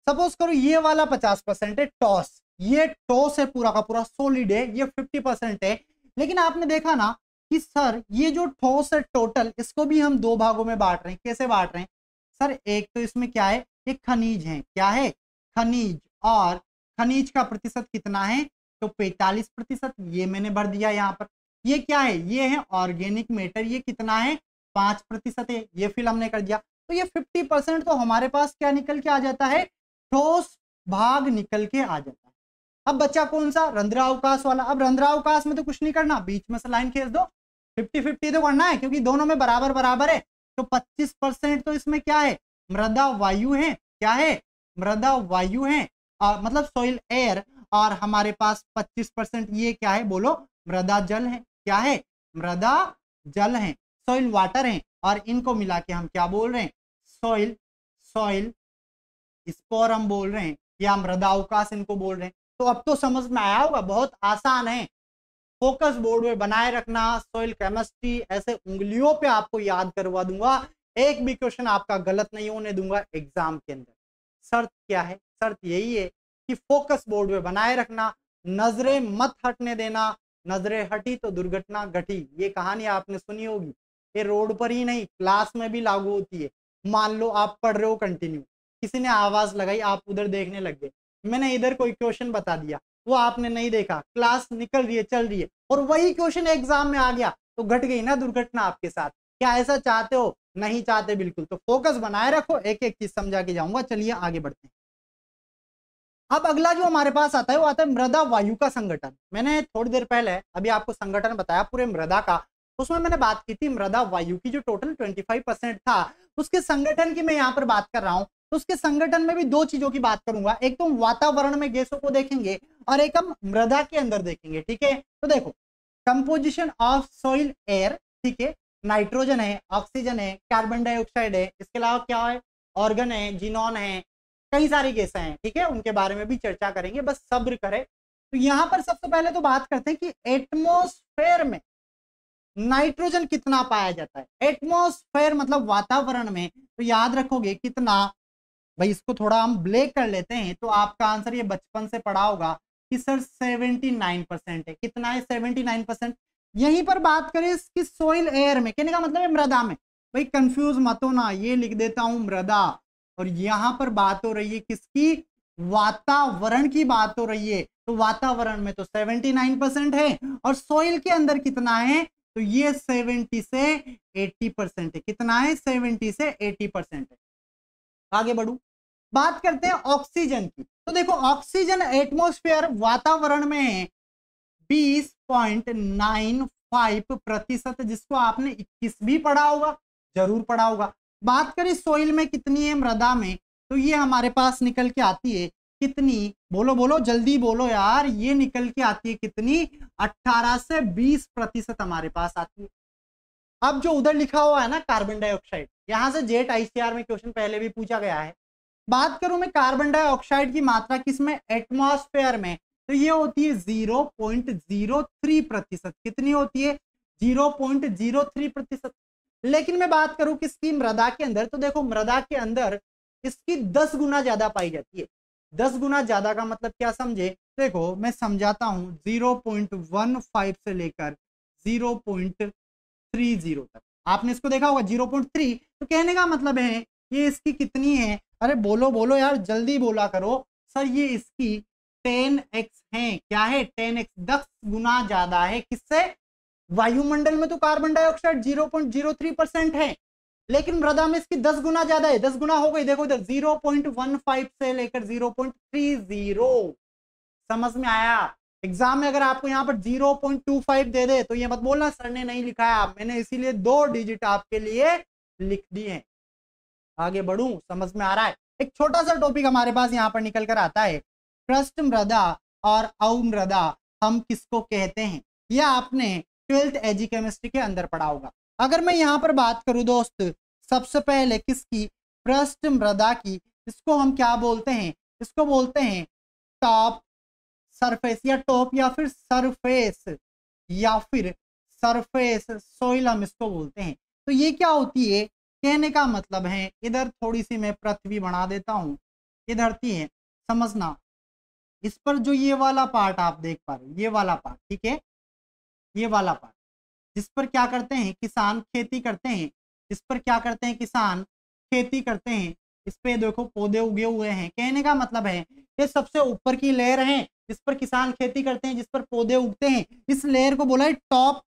सपोज करो ये वाला 50% है टॉस, ये टॉस है पूरा का पूरा सॉलिड है, ये 50% है। लेकिन आपने देखा ना कि सर ये जो ठोस है टोटल, इसको भी हम दो भागों में बांट रहे हैं। कैसे बांट रहे हैं सर, एक तो इसमें क्या है, ये खनिज है, क्या है खनिज, और खनिज का प्रतिशत कितना है तो 45%, ये मैंने भर दिया यहाँ पर। ये क्या है, ये है ऑर्गेनिक मैटर, ये कितना है 5% है, ये फिल हमने कर दिया। तो ये 50% तो हमारे पास क्या निकल के आ जाता है, ठोस भाग निकल के आ जाता है। अब बच्चा कौन सा, रंध्रावकाश वाला। अब रंध्रावकाश में तो कुछ नहीं करना, बीच में से लाइन खींच दो, 50-50 तो करना है क्योंकि दोनों में बराबर बराबर है। तो 25% तो इसमें क्या है, मृदा वायु है, क्या है मृदा वायु है, और मतलब सॉइल एयर, और हमारे पास 25% ये क्या है बोलो, मृदा जल है, क्या है मृदा जल है, सॉइल वाटर है, और इनको मिला के हम क्या बोल रहे हैं, सॉइल स्पोर हम बोल रहे हैं, या मृदा अवकाश इनको बोल रहे हैं। तो अब तो समझ में आया होगा, बहुत आसान है। फोकस बोर्ड में बनाए रखना, सॉइल केमिस्ट्री ऐसे उंगलियों पे आपको याद करवा दूंगा, एक भी क्वेश्चन आपका गलत नहीं होने दूंगा एग्जाम के अंदर। शर्त क्या है, शर्त यही है कि फोकस बोर्ड में बनाए रखना, नजरें मत हटने देना, नजरें हटी तो दुर्घटना घटी। ये कहानी आपने सुनी होगी, ये रोड पर ही नहीं क्लास में भी लागू होती है। मान लो आप पढ़ रहे हो कंटिन्यू, किसी ने आवाज लगाई, आप उधर देखने लग गए, मैंने इधर कोई क्वेश्चन बता दिया, वो आपने नहीं देखा, क्लास निकल रही है चल रही है, और वही क्वेश्चन एग्जाम में आ गया, तो घट गई ना दुर्घटना आपके साथ। क्या ऐसा चाहते हो, नहीं चाहते बिल्कुल। तो फोकस बनाए रखो, एक एक चीज समझा के जाऊंगा। चलिए आगे बढ़ते हैं। अब अगला जो हमारे पास आता है वो आता है मृदा वायु का संगठन। मैंने थोड़ी देर पहले अभी आपको संगठन बताया पूरे मृदा का, उसमें मैंने बात की थी मृदा वायु की, जो टोटल 25% था उसके संगठन की मैं यहाँ पर बात कर रहा हूँ। तो उसके संगठन में भी दो चीजों की बात करूंगा, एक तो वातावरण में गैसों को देखेंगे और एक हम मृदा के अंदर देखेंगे, ठीक है। तो देखो कंपोजिशन ऑफ सॉइल एयर, ठीक है, नाइट्रोजन है, ऑक्सीजन है, कार्बन डाइऑक्साइड है, इसके अलावा क्या है, ऑर्गन है, जीनोन है, कई सारी गैसें हैं, ठीक है, उनके बारे में भी चर्चा करेंगे, बस सब्र करें। तो यहां पर सबसे पहले तो बात करते हैं कि एटमॉस्फेयर में नाइट्रोजन कितना पाया जाता है। एटमॉस्फेयर मतलब वातावरण में, तो याद रखोगे कितना, भाई इसको थोड़ा हम ब्लैक कर लेते हैं, तो आपका आंसर ये बचपन से पढ़ा होगा कि सर 79% है। कितना है 79%। यहीं पर बात करें इसकी सोइल एयर में, कहने का मतलब है मृदा में, भाई कंफ्यूज मत हो ना, ये लिख देता हूं मृदा, और यहां पर बात हो रही है किसकी, वातावरण की बात हो रही है। तो वातावरण में तो 79% है, और सोइल के अंदर कितना है, तो ये 70 से 80% है। कितना है 70 से 80% है। आगे बढ़ू, बात करते हैं ऑक्सीजन की। तो देखो ऑक्सीजन एटमॉस्फेयर वातावरण में 20.95%, जिसको आपने 21 भी पढ़ा होगा, जरूर पढ़ा होगा। बात करें सोइल में कितनी है, मृदा में, तो ये हमारे पास निकल के आती है कितनी, बोलो बोलो जल्दी बोलो यार, ये निकल के आती है कितनी, 18 से 20% हमारे पास आती है। अब जो उधर लिखा हुआ है ना कार्बन डाइऑक्साइड, यहां से जेट आईसीआर में क्वेश्चन पहले भी पूछा गया है। बात करूं मैं कार्बन डाइऑक्साइड की मात्रा किसमें, एटमॉस्फेयर में, तो ये होती है 0.03%। कितनी होती है 0.03%। लेकिन मैं बात करूं किसकी, मृदा के अंदर, तो देखो मृदा के अंदर इसकी 10 गुना ज्यादा पाई जाती है। 10 गुना ज्यादा का मतलब क्या समझे, देखो मैं समझाता हूं, 0.15 से लेकर 0.30 तक आपने इसको देखा होगा 0.3। तो कहने का मतलब है ये इसकी कितनी है, अरे बोलो बोलो यार जल्दी बोला करो सर, ये इसकी 10x है। क्या है 10x, 10 गुना ज्यादा है किससे, वायुमंडल में तो कार्बन डाइऑक्साइड 0.03% है, लेकिन मृदा में इसकी 10 गुना ज्यादा है। 10 गुना हो गई, देखो इधर 0.15 से लेकर 0.30। समझ में आया। एग्जाम में अगर आपको यहाँ पर 0.25 दे दे तो ये मत बोलना सर ने नहीं लिखा है, मैंने इसीलिए 2 डिजिट आपके लिए लिख दी है। आगे बढ़ूं, समझ में आ रहा है। एक छोटा सा टॉपिक हमारे पास यहाँ पर निकल कर आता है, पृष्ठ मृदा और अवमृदा हम किसको कहते हैं। यह आपने 12th एजी केमिस्ट्री के अंदर पढ़ा होगा। अगर मैं यहाँ पर बात करूं दोस्त, सबसे पहले किसकी, पृष्ठ मृदा की। इसको हम क्या बोलते हैं, इसको बोलते हैं टॉप सरफेस या टॉप या फिर सरफेस या फिर सरफेस सोइल हम इसको बोलते हैं। तो ये क्या होती है, कहने का मतलब है, इधर थोड़ी सी मैं पृथ्वी बना देता हूं, ये धरती है, समझना। इस पर जो ये वाला पार्ट आप देख पा रहे हो, ये वाला पार्ट, ठीक है, ये वाला पार्ट जिस पर क्या करते हैं किसान, खेती करते हैं, जिस पर क्या करते हैं किसान, खेती करते हैं। इस पे देखो पौधे उगे हुए हैं। कहने का मतलब है ये सबसे ऊपर की लेयर है जिस पर किसान खेती करते हैं, जिस पर पौधे उगते हैं। इस लेयर को बोला है टॉप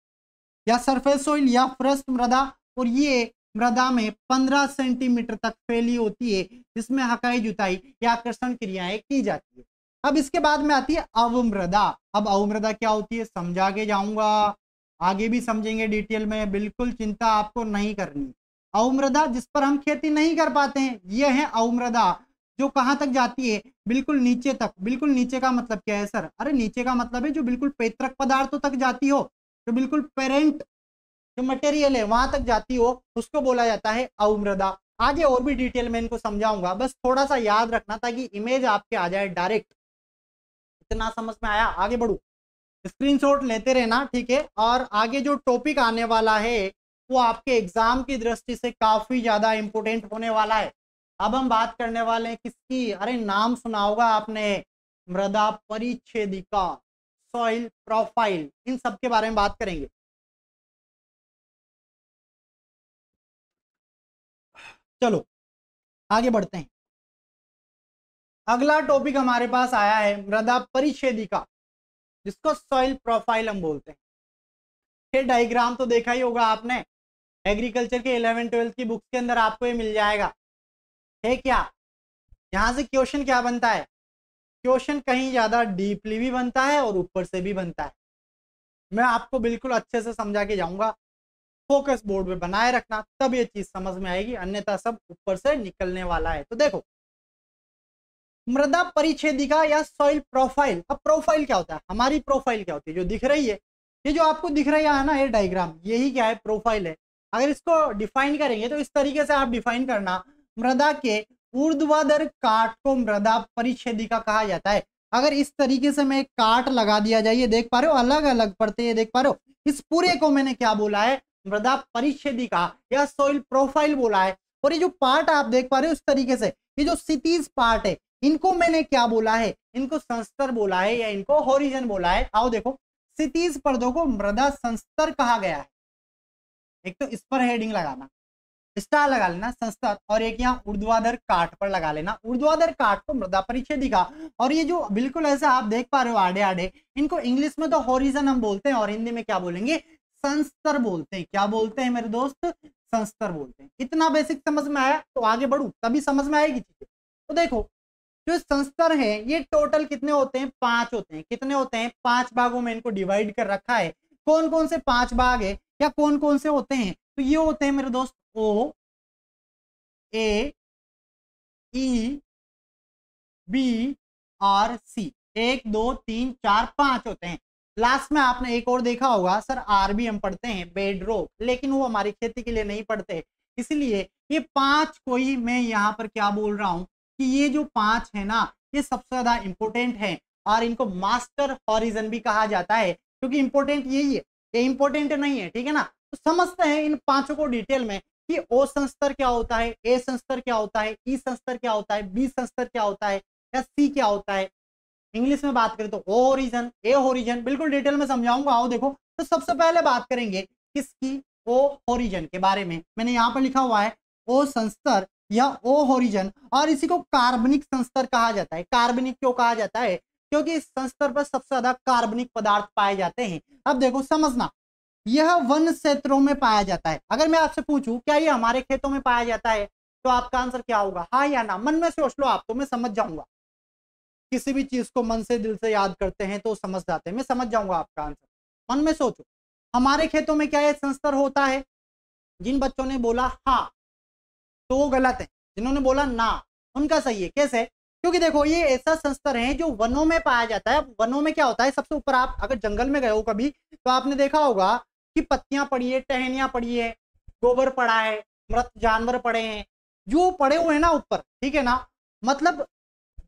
या सरफेस सोइल या पृष्ठ मृदा। और ये मृदा में 15 सेंटीमीटर तक फैली होती है, जिसमें हकाई जुताई या आकर्षण क्रियाएं की जाती है। अब इसके बाद में आती है अवमृदा। अब अवमृदा क्या होती है समझा के जाऊंगा, आगे भी समझेंगे डिटेल में, बिल्कुल चिंता आपको नहीं करनी। अवमृदा जिस पर हम खेती नहीं कर पाते हैं, यह है अवमृदा, जो कहां तक जाती है, बिल्कुल नीचे तक। बिल्कुल नीचे का मतलब क्या है सर, अरे नीचे का मतलब है जो बिल्कुल पैतृक पदार्थों तक जाती हो, जो बिल्कुल पेरेंट जो मटेरियल है वहां तक जाती हो, उसको बोला जाता है अवमृदा। आगे और भी डिटेल में इनको समझाऊंगा, बस थोड़ा सा याद रखना ताकि इमेज आपके आ जाए डायरेक्ट। इतना समझ में आया, आगे बढ़ू, स्क्रीनशॉट लेते रहना, ठीक है। और आगे जो टॉपिक आने वाला है वो आपके एग्जाम की दृष्टि से काफी ज्यादा इंपोर्टेंट होने वाला है। अब हम बात करने वाले हैं किसकी, अरे नाम सुना होगा आपने, मृदा परिच्छेदिका, सॉइल प्रोफाइल, इन सब के बारे में बात करेंगे। चलो आगे बढ़ते हैं। अगला टॉपिक हमारे पास आया है मृदा परिच्छेदिका, जिसको सॉइल प्रोफाइल हम बोलते हैं। ये डायग्राम तो देखा ही होगा आपने, एग्रीकल्चर के 11th-12th की बुक्स के अंदर आपको ये मिल जाएगा, है क्या। यहां से क्वेश्चन क्या बनता है, क्वेश्चन कहीं ज्यादा डीपली भी बनता है और ऊपर से भी बनता है। मैं आपको बिल्कुल अच्छे से समझा के जाऊंगा, फोकस बोर्ड में बनाए रखना, तब ये चीज समझ में आएगी, अन्यथा सब ऊपर से निकलने वाला है। तो देखो, मृदा परिच्छेदिका या सॉइल प्रोफाइल। अब प्रोफाइल क्या होता है, हमारी प्रोफाइल क्या होती है, जो दिख रही है, ये जो आपको दिख रही है ना ये डायग्राम, यही क्या है, प्रोफाइल है। अगर इसको डिफाइन करेंगे तो इस तरीके से आप डिफाइन करना, मृदा के ऊर्ध्वाधर काट को मृदा परिच्छेदिका कहा जाता है। अगर इस तरीके से मैं काट लगा दिया जाए, ये देख पा रहे हो अलग अलग परतें, देख पा रहे हो, इस पूरे को मैंने क्या बोला है, मृदा परिच्छेदिका या सॉइल प्रोफाइल बोला है। और ये जो पार्ट आप देख पा रहे हो इस तरीके से, ये जो क्षितिज पार्ट है, इनको मैंने क्या बोला है, इनको संस्तर बोला है या इनको होरिजन बोला है। आओ देखो, क्षितिज पर्दों को मृदा संस्तर कहा गया है। एक तो इस पर हेडिंग लगाना, स्टार लगा लेना संस्तर, और एक यहाँ ऊर्ध्वाधर काट पर लगा लेना, ऊर्ध्वाधर काट को मृदा परिच्छेदिका। और ये जो बिल्कुल ऐसे आप देख पा रहे हो आड़े आड़े, इनको इंग्लिश में तो होरिजन हम बोलते हैं और हिंदी में क्या बोलेंगे, संस्तर बोलते हैं। क्या बोलते हैं मेरे दोस्त, संस्तर बोलते हैं। इतना बेसिक समझ में आया, तो आगे बढ़ू तभी समझ में आएगी चीजें। तो देखो, जो संस्तर है ये टोटल कितने होते हैं, 5 होते हैं। कितने होते हैं, 5 भागों में इनको डिवाइड कर रखा है। कौन कौन से 5 भाग है या कौन कौन से होते हैं, तो ये होते हैं मेरे दोस्त ओ, ए, ई, बी और सी। 1 2 3 4 5 होते हैं। लास्ट में आपने एक और देखा होगा, सर आर भी हम पढ़ते हैं, बेड रॉक, लेकिन वो हमारी खेती के लिए नहीं पढ़ते, इसलिए ये 5 को ही मैं यहाँ पर क्या बोल रहा हूं कि ये जो 5 है ना, ये सबसे ज्यादा इंपॉर्टेंट है और इनको मास्टर हॉरिजन भी कहा जाता है, क्योंकि इंपॉर्टेंट यही है, ये इंपॉर्टेंट नहीं है, ठीक है ना। तो समझते हैं इन 5 को डिटेल में कि ओ संस्तर क्या होता है, ए संस्तर क्या होता है, ई संस्तर क्या होता है, बी संस्तर क्या होता है, या सी क्या होता है। इंग्लिश में बात करें तो ओ होरिजन, ए होरिजन, बिल्कुल डिटेल में समझाऊंगा। आओ देखो, तो सबसे पहले बात करेंगे किसकी, ओ होरिजन के बारे में। मैंने यहाँ पर लिखा हुआ है ओ संस्तर या ओ होरिजन, और इसी को कार्बनिक संस्तर कहा जाता है। कार्बनिक क्यों कहा जाता है, क्योंकि इस संस्तर पर सबसे ज्यादा कार्बनिक पदार्थ पाए जाते हैं। अब देखो समझना, यह वन क्षेत्रों में पाया जाता है। अगर मैं आपसे पूछूं क्या ये हमारे खेतों में पाया जाता है, तो आपका आंसर क्या होगा, हाँ या ना। मन में सोच लो आप, तो मैं समझ जाऊंगा। किसी भी चीज को मन से दिल से याद करते हैं तो समझ जाते हैं, मैं समझ जाऊंगा आपका आंसर। मन में सोचो, हमारे खेतों में क्या ये संस्तर होता है। जिन बच्चों ने बोला हाँ, तो वो गलत है, जिन्होंने बोला ना उनका सही है। कैसे? क्योंकि देखो ये ऐसा संस्तर है जो वनों में पाया जाता है। वनों में क्या होता है, सबसे ऊपर आप अगर जंगल में गए हो कभी तो आपने देखा होगा कि पत्तियां पड़ी है, टहनियां पड़ी है, गोबर पड़ा है, मृत जानवर पड़े हैं, जो पड़े हुए हैं ना ऊपर, ठीक है ना, मतलब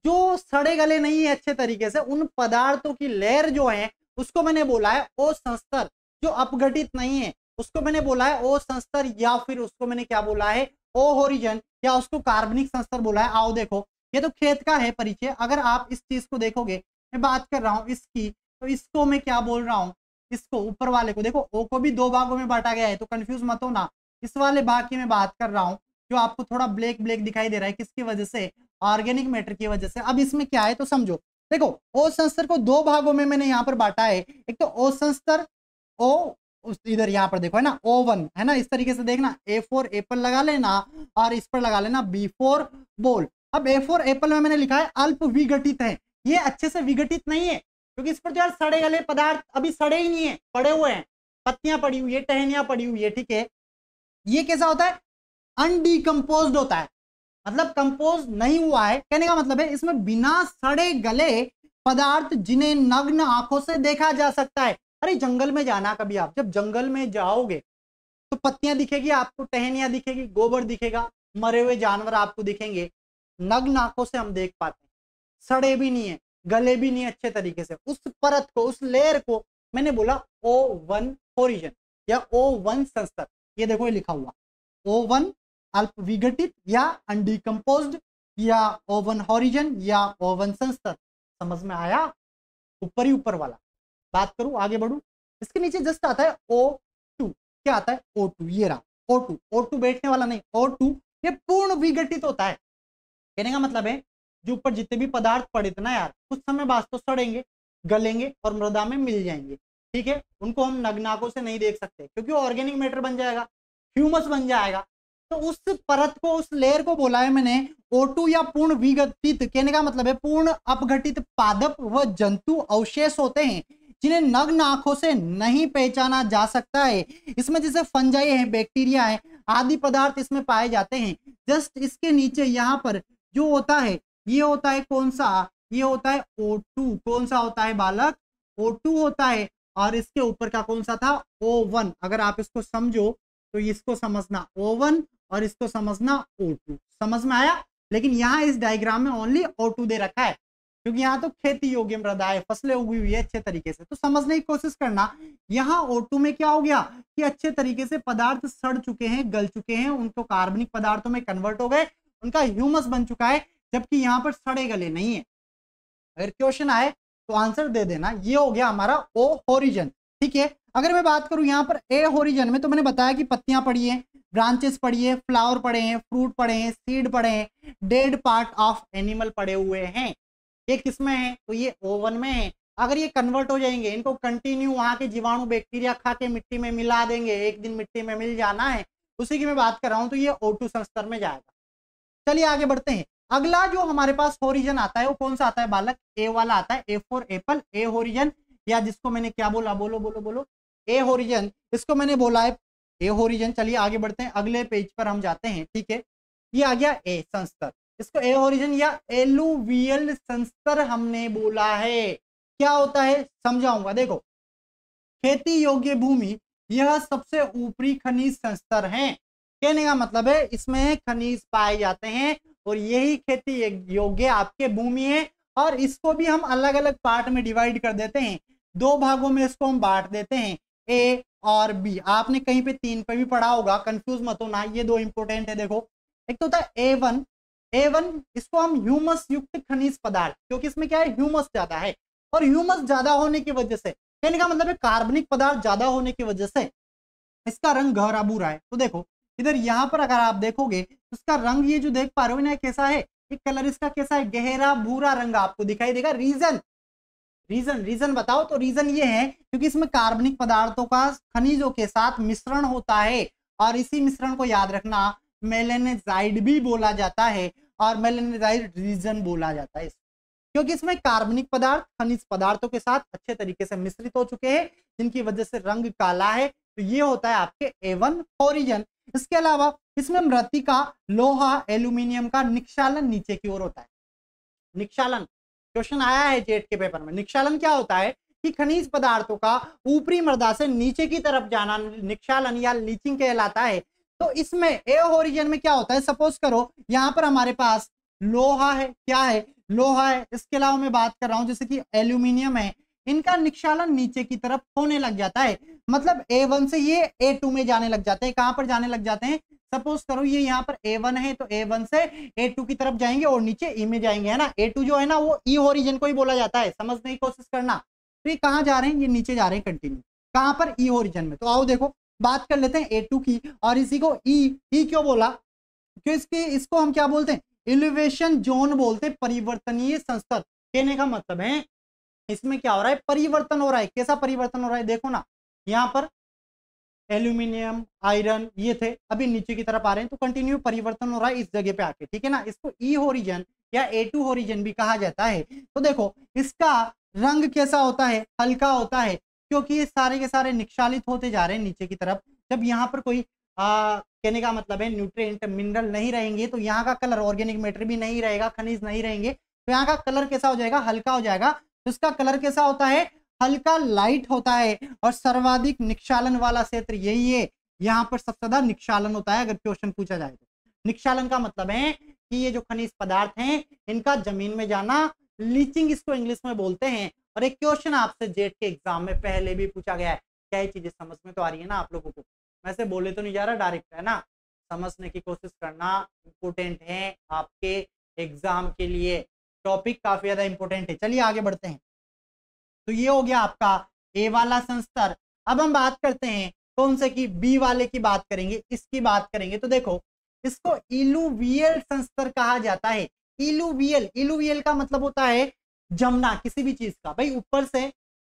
जो सड़े गले नहीं है अच्छे तरीके से, उन पदार्थों की लेयर जो है उसको मैंने बोला है ओ संस्तर। जो अपघटित नहीं है उसको मैंने बोला है ओ संस्तर, या फिर उसको मैंने क्या बोला है ओ होरिजन, या उसको कार्बनिक संस्तर बोला है। आओ देखो, ये तो खेत का है परिचय। अगर आप इस चीज को देखोगे, मैं बात कर रहा हूं इसकी, तो इसको मैं क्या बोल रहा हूं, इसको ऊपर वाले को देखो, ओ को भी दो भागों में बांटा गया है, तो कंफ्यूज मत हो ना। इस वाले भाग की मैं बात कर रहा हूं जो आपको थोड़ा ब्लैक ब्लैक दिखाई दे रहा है, किसकी वजह से, ऑर्गेनिक मैटर की वजह से। अब इसमें क्या है तो समझो, देखो ओ संस्तर को दो भागों में मैंने यहाँ पर बांटा है। एक तो ओ संस्तर, ओ इधर यहाँ पर देखो है ना O1 है ना, इस तरीके से देखना, A फॉर एप्पल लगा लेना और इस पर लगा लेना B फॉर बॉल। अब A फॉर एप्पल में मैंने लिखा है अल्प विघटित है, ये अच्छे से विघटित नहीं है क्योंकि इस पर जो यार सड़े गले पदार्थ अभी सड़े ही नहीं है, पड़े हुए हैं, पत्तियां पड़ी हुई है, टहनियां पड़ी हुई है, ठीक है। ये कैसा होता है, अनडिकम्पोज्ड होता है, मतलब कंपोज नहीं हुआ है। कहने का मतलब है इसमें बिना सड़े गले पदार्थ जिन्हें नग्न आंखों से देखा जा सकता है। अरे जंगल में जाना कभी, आप जब जंगल में जाओगे तो पत्तियां दिखेगी आपको, टहनियां दिखेगी, गोबर दिखेगा, मरे हुए जानवर आपको दिखेंगे, नग्न आंखों से हम देख पाते हैं, सड़े भी नहीं है, गले भी नहीं अच्छे तरीके से। उस परत को, उस लेयर को मैंने बोला O1 होरिजन या O1 संस्तर। ये देखो ये लिखा हुआ O1 अल्प विघटित या अनडिकम्पोज्ड, या O1 होरिजन या O1 संस्तर। समझ में आया? ऊपर ही ऊपर वाला। बात करूं, आगे बढ़ू, इसके नीचे जस्ट आता है O2। क्या आता है O2, ये रहा O2। O2 बैठने वाला नहीं, O2 ये पूर्ण विघटित होता है। कहने का मतलब है जो ऊपर जितने भी पदार्थ पड़े थे ना यार, कुछ समय बाद तो सड़ेंगे, गलेंगे और मृदा में मिल जाएंगे, ठीक है। उनको हम नग्न आंखों से नहीं देख सकते क्योंकि ऑर्गेनिक मैटर बन जाएगा, ह्यूमस बन जाएगा। तो उस परत को, उस लेयर को बोला है मैंने O2 या पूर्ण विघटित। कहने का मतलब है पूर्ण अपघटित पादप व जंतु अवशेष होते हैं जिन्हें नग्न आंखों से नहीं पहचाना जा सकता है। इसमें जैसे फंजाई है, बैक्टीरिया है, आदि पदार्थ इसमें पाए जाते हैं। जस्ट इसके नीचे यहाँ पर जो होता है, ये होता है कौन सा, ये होता है O2। कौन सा होता है बालक, O2 होता है। और इसके ऊपर का कौन सा था, O1। अगर आप इसको समझो तो इसको समझना O1 और इसको समझना O2। समझ में आया? लेकिन यहाँ इस डायग्राम में ओनली O2 दे रखा है क्योंकि यहाँ तो खेती योग्य मृदा है, फसलें उगी हुई है अच्छे तरीके से। तो समझने की कोशिश करना, यहाँ O2 में क्या हो गया कि अच्छे तरीके से पदार्थ सड़ चुके हैं, गल चुके हैं, उनको कार्बनिक पदार्थों में कन्वर्ट हो गए, उनका ह्यूमस बन चुका है, जबकि यहाँ पर सड़े गले नहीं है। अगर क्वेश्चन आए तो आंसर दे देना। ये हो गया हमारा O होरिजन, ठीक है। अगर मैं बात करूं यहाँ पर A होरिजन में, तो मैंने बताया कि पत्तियां पड़ी है, ब्रांचेस पड़ी है, फ्लावर पड़े हैं, फ्रूट पड़े हैं, सीड पड़े हैं, डेड पार्ट ऑफ एनिमल पड़े हुए हैं। ये किसमें है, तो ये O1 में है। अगर ये कन्वर्ट हो जाएंगे, इनको कंटिन्यू वहां के जीवाणु बैक्टीरिया खा के मिट्टी में मिला देंगे, एक दिन मिट्टी में मिल जाना है, उसी की मैं बात कर रहा हूं, तो ये O2 संस्तर में जाएगा। चलिए आगे बढ़ते हैं। अगला जो हमारे पास होरिजन आता है वो कौन सा आता है बालक, ए वाला आता है, A for Apple, A horizon, या जिसको मैंने क्या बोला, बोलो बोलो बोलो, ए होरिजन, इसको मैंने बोला है ए होरिजन। चलिए आगे बढ़ते हैं, अगले पेज पर हम जाते हैं, ठीक है। ये आ गया ए संस्तर, इसको ए होरिजन या एलुवियल संस्तर हमने बोला है। क्या होता है समझाऊंगा। देखो, खेती योग्य भूमि यह सबसे ऊपरी खनिज संस्तर है। कहने का मतलब है इसमें खनिज पाए जाते हैं और यही खेती योग्य आपके भूमि है। और इसको भी हम अलग अलग पार्ट में डिवाइड कर देते हैं, दो भागों में इसको हम बांट देते हैं, ए और बी। आपने कहीं पे 3 पे भी पढ़ा होगा, कंफ्यूज मत होना, ये दो इंपॉर्टेंट है। देखो, एक तो होता है A1, इसको हम ह्यूमस युक्त खनिज पदार्थ, क्योंकि इसमें क्या है ह्यूमस ज्यादा है, और ह्यूमस ज्यादा होने की वजह से, कहने का मतलब है कार्बनिक पदार्थ ज्यादा होने की वजह से इसका रंग गहरा भूरा है। तो देखो इधर यहाँ पर अगर आप देखोगे तो इसका रंग, ये जो देख पा रहे हो ना, कैसा है, एक कलर इसका कैसा है, गहरा भूरा रंग आपको दिखाई देगा। रीजन बताओ। तो रीजन ये है क्योंकि इसमें कार्बनिक पदार्थों का खनिजों के साथ मिश्रण होता है, और इसी मिश्रण को याद रखना मेलेनेजाइड भी बोला जाता है, और मेलेनेजाइड रीजन बोला जाता है क्योंकि इसमें कार्बनिक पदार्थ खनिज पदार्थों के साथ अच्छे तरीके से मिश्रित हो चुके हैं, जिनकी वजह से रंग काला है। तो ये होता है आपके A1 होरिजन। इसके अलावा इसमें मृत्तिका, लोहा, एल्यूमिनियम का निक्षालन नीचे की ओर होता है। निक्षालन क्वेश्चन आया है जेट के पेपर में। निक्षालन क्या होता है कि खनिज पदार्थों का ऊपरी मृदा से नीचे की तरफ जाना निक्षालन या लीचिंग कहलाता है। तो इसमें ए ओरिजिन में क्या होता है, सपोज करो यहाँ पर हमारे पास लोहा है, क्या है, लोहा है। इसके अलावा मैं बात कर रहा हूं जैसे कि एल्यूमिनियम है, इनका निक्षालन नीचे की तरफ होने लग जाता है। मतलब A1 से ये A2 में जाने लग जाते हैं। कहां पर जाने लग जाते हैं, सपोज करो ये यहाँ पर A1 है तो A1 से A2 की तरफ जाएंगे और नीचे E में जाएंगे, है ना। A2 जो है ना वो ई ओरिजिन को ही बोला जाता है, समझने की कोशिश करना। तो ये कहां जा रहे हैं, ये नीचे जा रहे हैं कंटिन्यू, कहां पर, ई ओरिजिन में। तो आओ देखो बात कर लेते हैं A2 की, और इसी को ई क्यों बोला, क्यों इसको हम क्या बोलते हैं, एलिवेशन जोन बोलते हैं, परिवर्तनीय संस्तर। कहने का मतलब है इसमें क्या हो रहा है, परिवर्तन हो रहा है। कैसा परिवर्तन हो रहा है, देखो ना, यहाँ पर एल्यूमिनियम, आयरन ये थे, अभी नीचे की तरफ आ रहे हैं, तो कंटिन्यू परिवर्तन हो रहा है इस जगह पे आके, ठीक है ना। इसको ई ओरिजिन या A2 ओरिजिन भी कहा जाता है। तो देखो इसका रंग कैसा होता है, हल्का होता है, क्योंकि ये सारे के सारे निक्षालित होते जा रहे हैं नीचे की तरफ। जब यहाँ पर कोई कहने का मतलब है न्यूट्रिएंट, मिनरल नहीं रहेंगे तो यहाँ का कलर, ऑर्गेनिक मैटर भी नहीं रहेगा, खनिज नहीं रहेंगे, तो यहाँ का कलर कैसा हो जाएगा, हल्का हो जाएगा। तो इसका कलर कैसा होता है, हल्का लाइट होता है। और सर्वाधिक निक्षालन वाला क्षेत्र यही है, यहाँ पर सबसे ज्यादा निक्षालन होता है अगर क्वेश्चन पूछा जाए तो। निक्षालन का मतलब है कि ये जो खनिज पदार्थ हैं इनका जमीन में जाना, लीचिंग इसको इंग्लिश में बोलते हैं। और एक क्वेश्चन आपसे जेट के एग्जाम में पहले भी पूछा गया है। क्या ये चीजें समझ में तो आ रही है ना आप लोगों को, वैसे बोले तो नहीं जा रहा, डायरेक्ट है ना, समझने की कोशिश करना इंपोर्टेंट है आपके एग्जाम के लिए, टॉपिक काफी ज्यादा इंपोर्टेंट है। चलिए आगे बढ़ते हैं। तो ये हो गया आपका ए वाला संस्तर। अब हम बात करते हैं कौन से की, बी वाले की बात करेंगे, इसकी बात करेंगे। तो देखो इसको इलुवियल संस्तर कहा जाता है। इलुवियल का मतलब होता है जमना किसी भी चीज का। भाई ऊपर से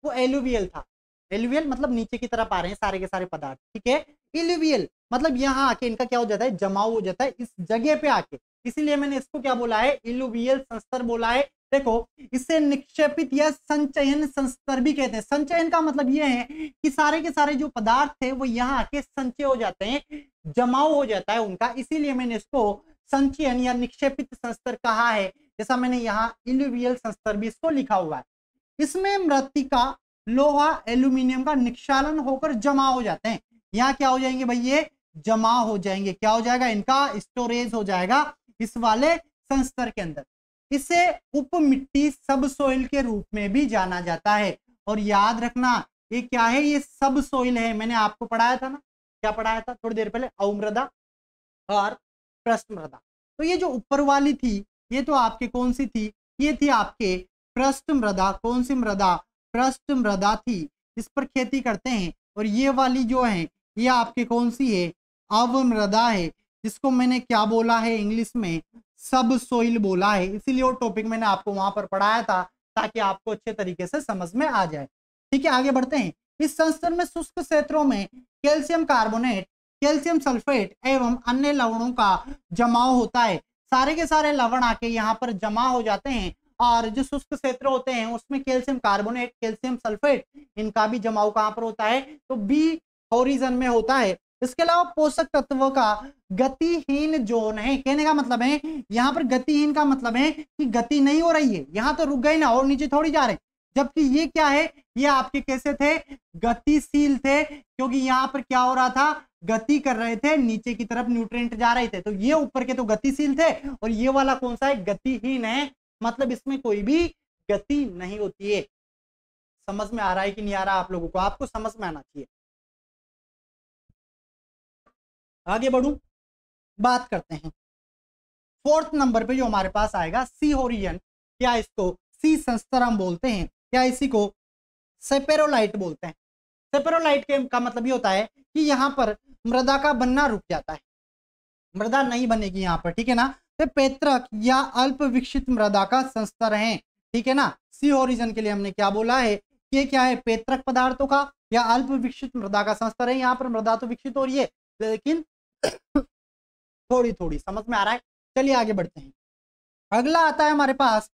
वो एलुवियल था, एलुवियल मतलब नीचे की तरफ आ रहे हैं सारे के सारे पदार्थ, ठीक है। इलुवियल मतलब यहाँ आके इनका क्या हो जाता है, जमाव हो जाता है इस जगह पे आके, इसीलिए मैंने इसको क्या बोला है, इलुवियल संस्तर बोला है। देखो इसे निक्षेपित या संचयन संस्तर भी कहते हैं। संचयन का मतलब ये है कि सारे के सारे जो पदार्थ थे वो यहाँ आके संचय हो जाते हैं, जमाव हो जाता है उनका, इसीलिए मैंने इसको संचयन या निक्षेपित संस्तर कहा है। जैसा मैंने यहाँ इलुवियल संस्तर भी इसको लिखा हुआ है। इसमें मृत्तिका, लोहा, एल्यूमिनियम का निक्षालन होकर जमा हो जाते हैं। यहाँ क्या हो जाएंगे भाई, ये जमा हो जाएंगे, क्या हो जाएगा, इनका स्टोरेज हो जाएगा इस वाले संस्तर के अंदर। इसे उप मिट्टी, सब सोइल के रूप में भी जाना जाता है। और याद रखना ये क्या है, ये सब सोइल है। मैंने आपको पढ़ाया था ना, क्या पढ़ाया था थोड़ी देर पहले, अवमृदा और पृष्ठ मृदा। तो ये जो ऊपर वाली थी ये तो आपके कौन सी थी, ये थी आपके पृष्ठ मृदा। कौन सी मृदा, पृष्ठ मृदा थी, इस पर खेती करते हैं। और ये वाली जो है ये आपके कौन सी है, अवमृदा है, जिसको मैंने क्या बोला है इंग्लिश में, सब सोइल बोला है। इसीलिए वो टॉपिक मैंने आपको वहां पर पढ़ाया था ताकि आपको अच्छे तरीके से समझ में आ जाए। ठीक है आगे बढ़ते हैं। इस संस्तर में शुष्क क्षेत्रों में कैल्शियम कार्बोनेट, कैल्शियम सल्फेट एवं अन्य लवणों का जमाव होता है। सारे के सारे लवण आके यहाँ पर जमा हो जाते हैं। और जो शुष्क क्षेत्र होते हैं उसमें कैल्शियम कार्बोनेट, कैल्शियम सल्फेट, इनका भी जमाव कहाँ पर होता है, तो बी ओरिजिन में होता है। इसके अलावा पोषक तत्वों का गतिहीन जोन है। कहने का मतलब है यहाँ पर गतिहीन का मतलब है कि गति नहीं हो रही है, यहाँ तो रुक गए ना और नीचे थोड़ी जा रहे, जबकि ये क्या है, ये आपके कैसे थे, गतिशील थे, क्योंकि यहाँ पर क्या हो रहा था, गति कर रहे थे, नीचे की तरफ न्यूट्रिएंट जा रहे थे। तो ये ऊपर के तो गतिशील थे और ये वाला कौन सा है, गतिहीन है, मतलब इसमें कोई भी गति नहीं होती है। समझ में आ रहा है कि नहीं आ रहा आप लोगों को, आपको समझ में आना चाहिए। आगे बढ़ूं, बात करते हैं फोर्थ नंबर पे जो हमारे पास आएगा सी ओरिजिन। क्या इसको सी संस्तर हम बोलते हैं, क्या इसी को सेपेरोलाइट बोलते हैं। सेपेरोलाइट का मतलब ये होता है कि यहाँ पर मृदा का बनना रुक जाता है, मृदा नहीं बनेगी यहाँ पर, ठीक है ना। तो पेत्रक या अल्प विकसित मृदा का संस्तर है, ठीक है ना। सी ओरिजिन के लिए हमने क्या बोला है, ये क्या है, पेत्रक पदार्थों का या अल्प विकसित मृदा का संस्तर है। यहाँ पर मृदा तो विकसित हो रही है लेकिन थोड़ी थोड़ी, समझ में आ रहा है। चलिए आगे बढ़ते हैं। अगला आता है हमारे पास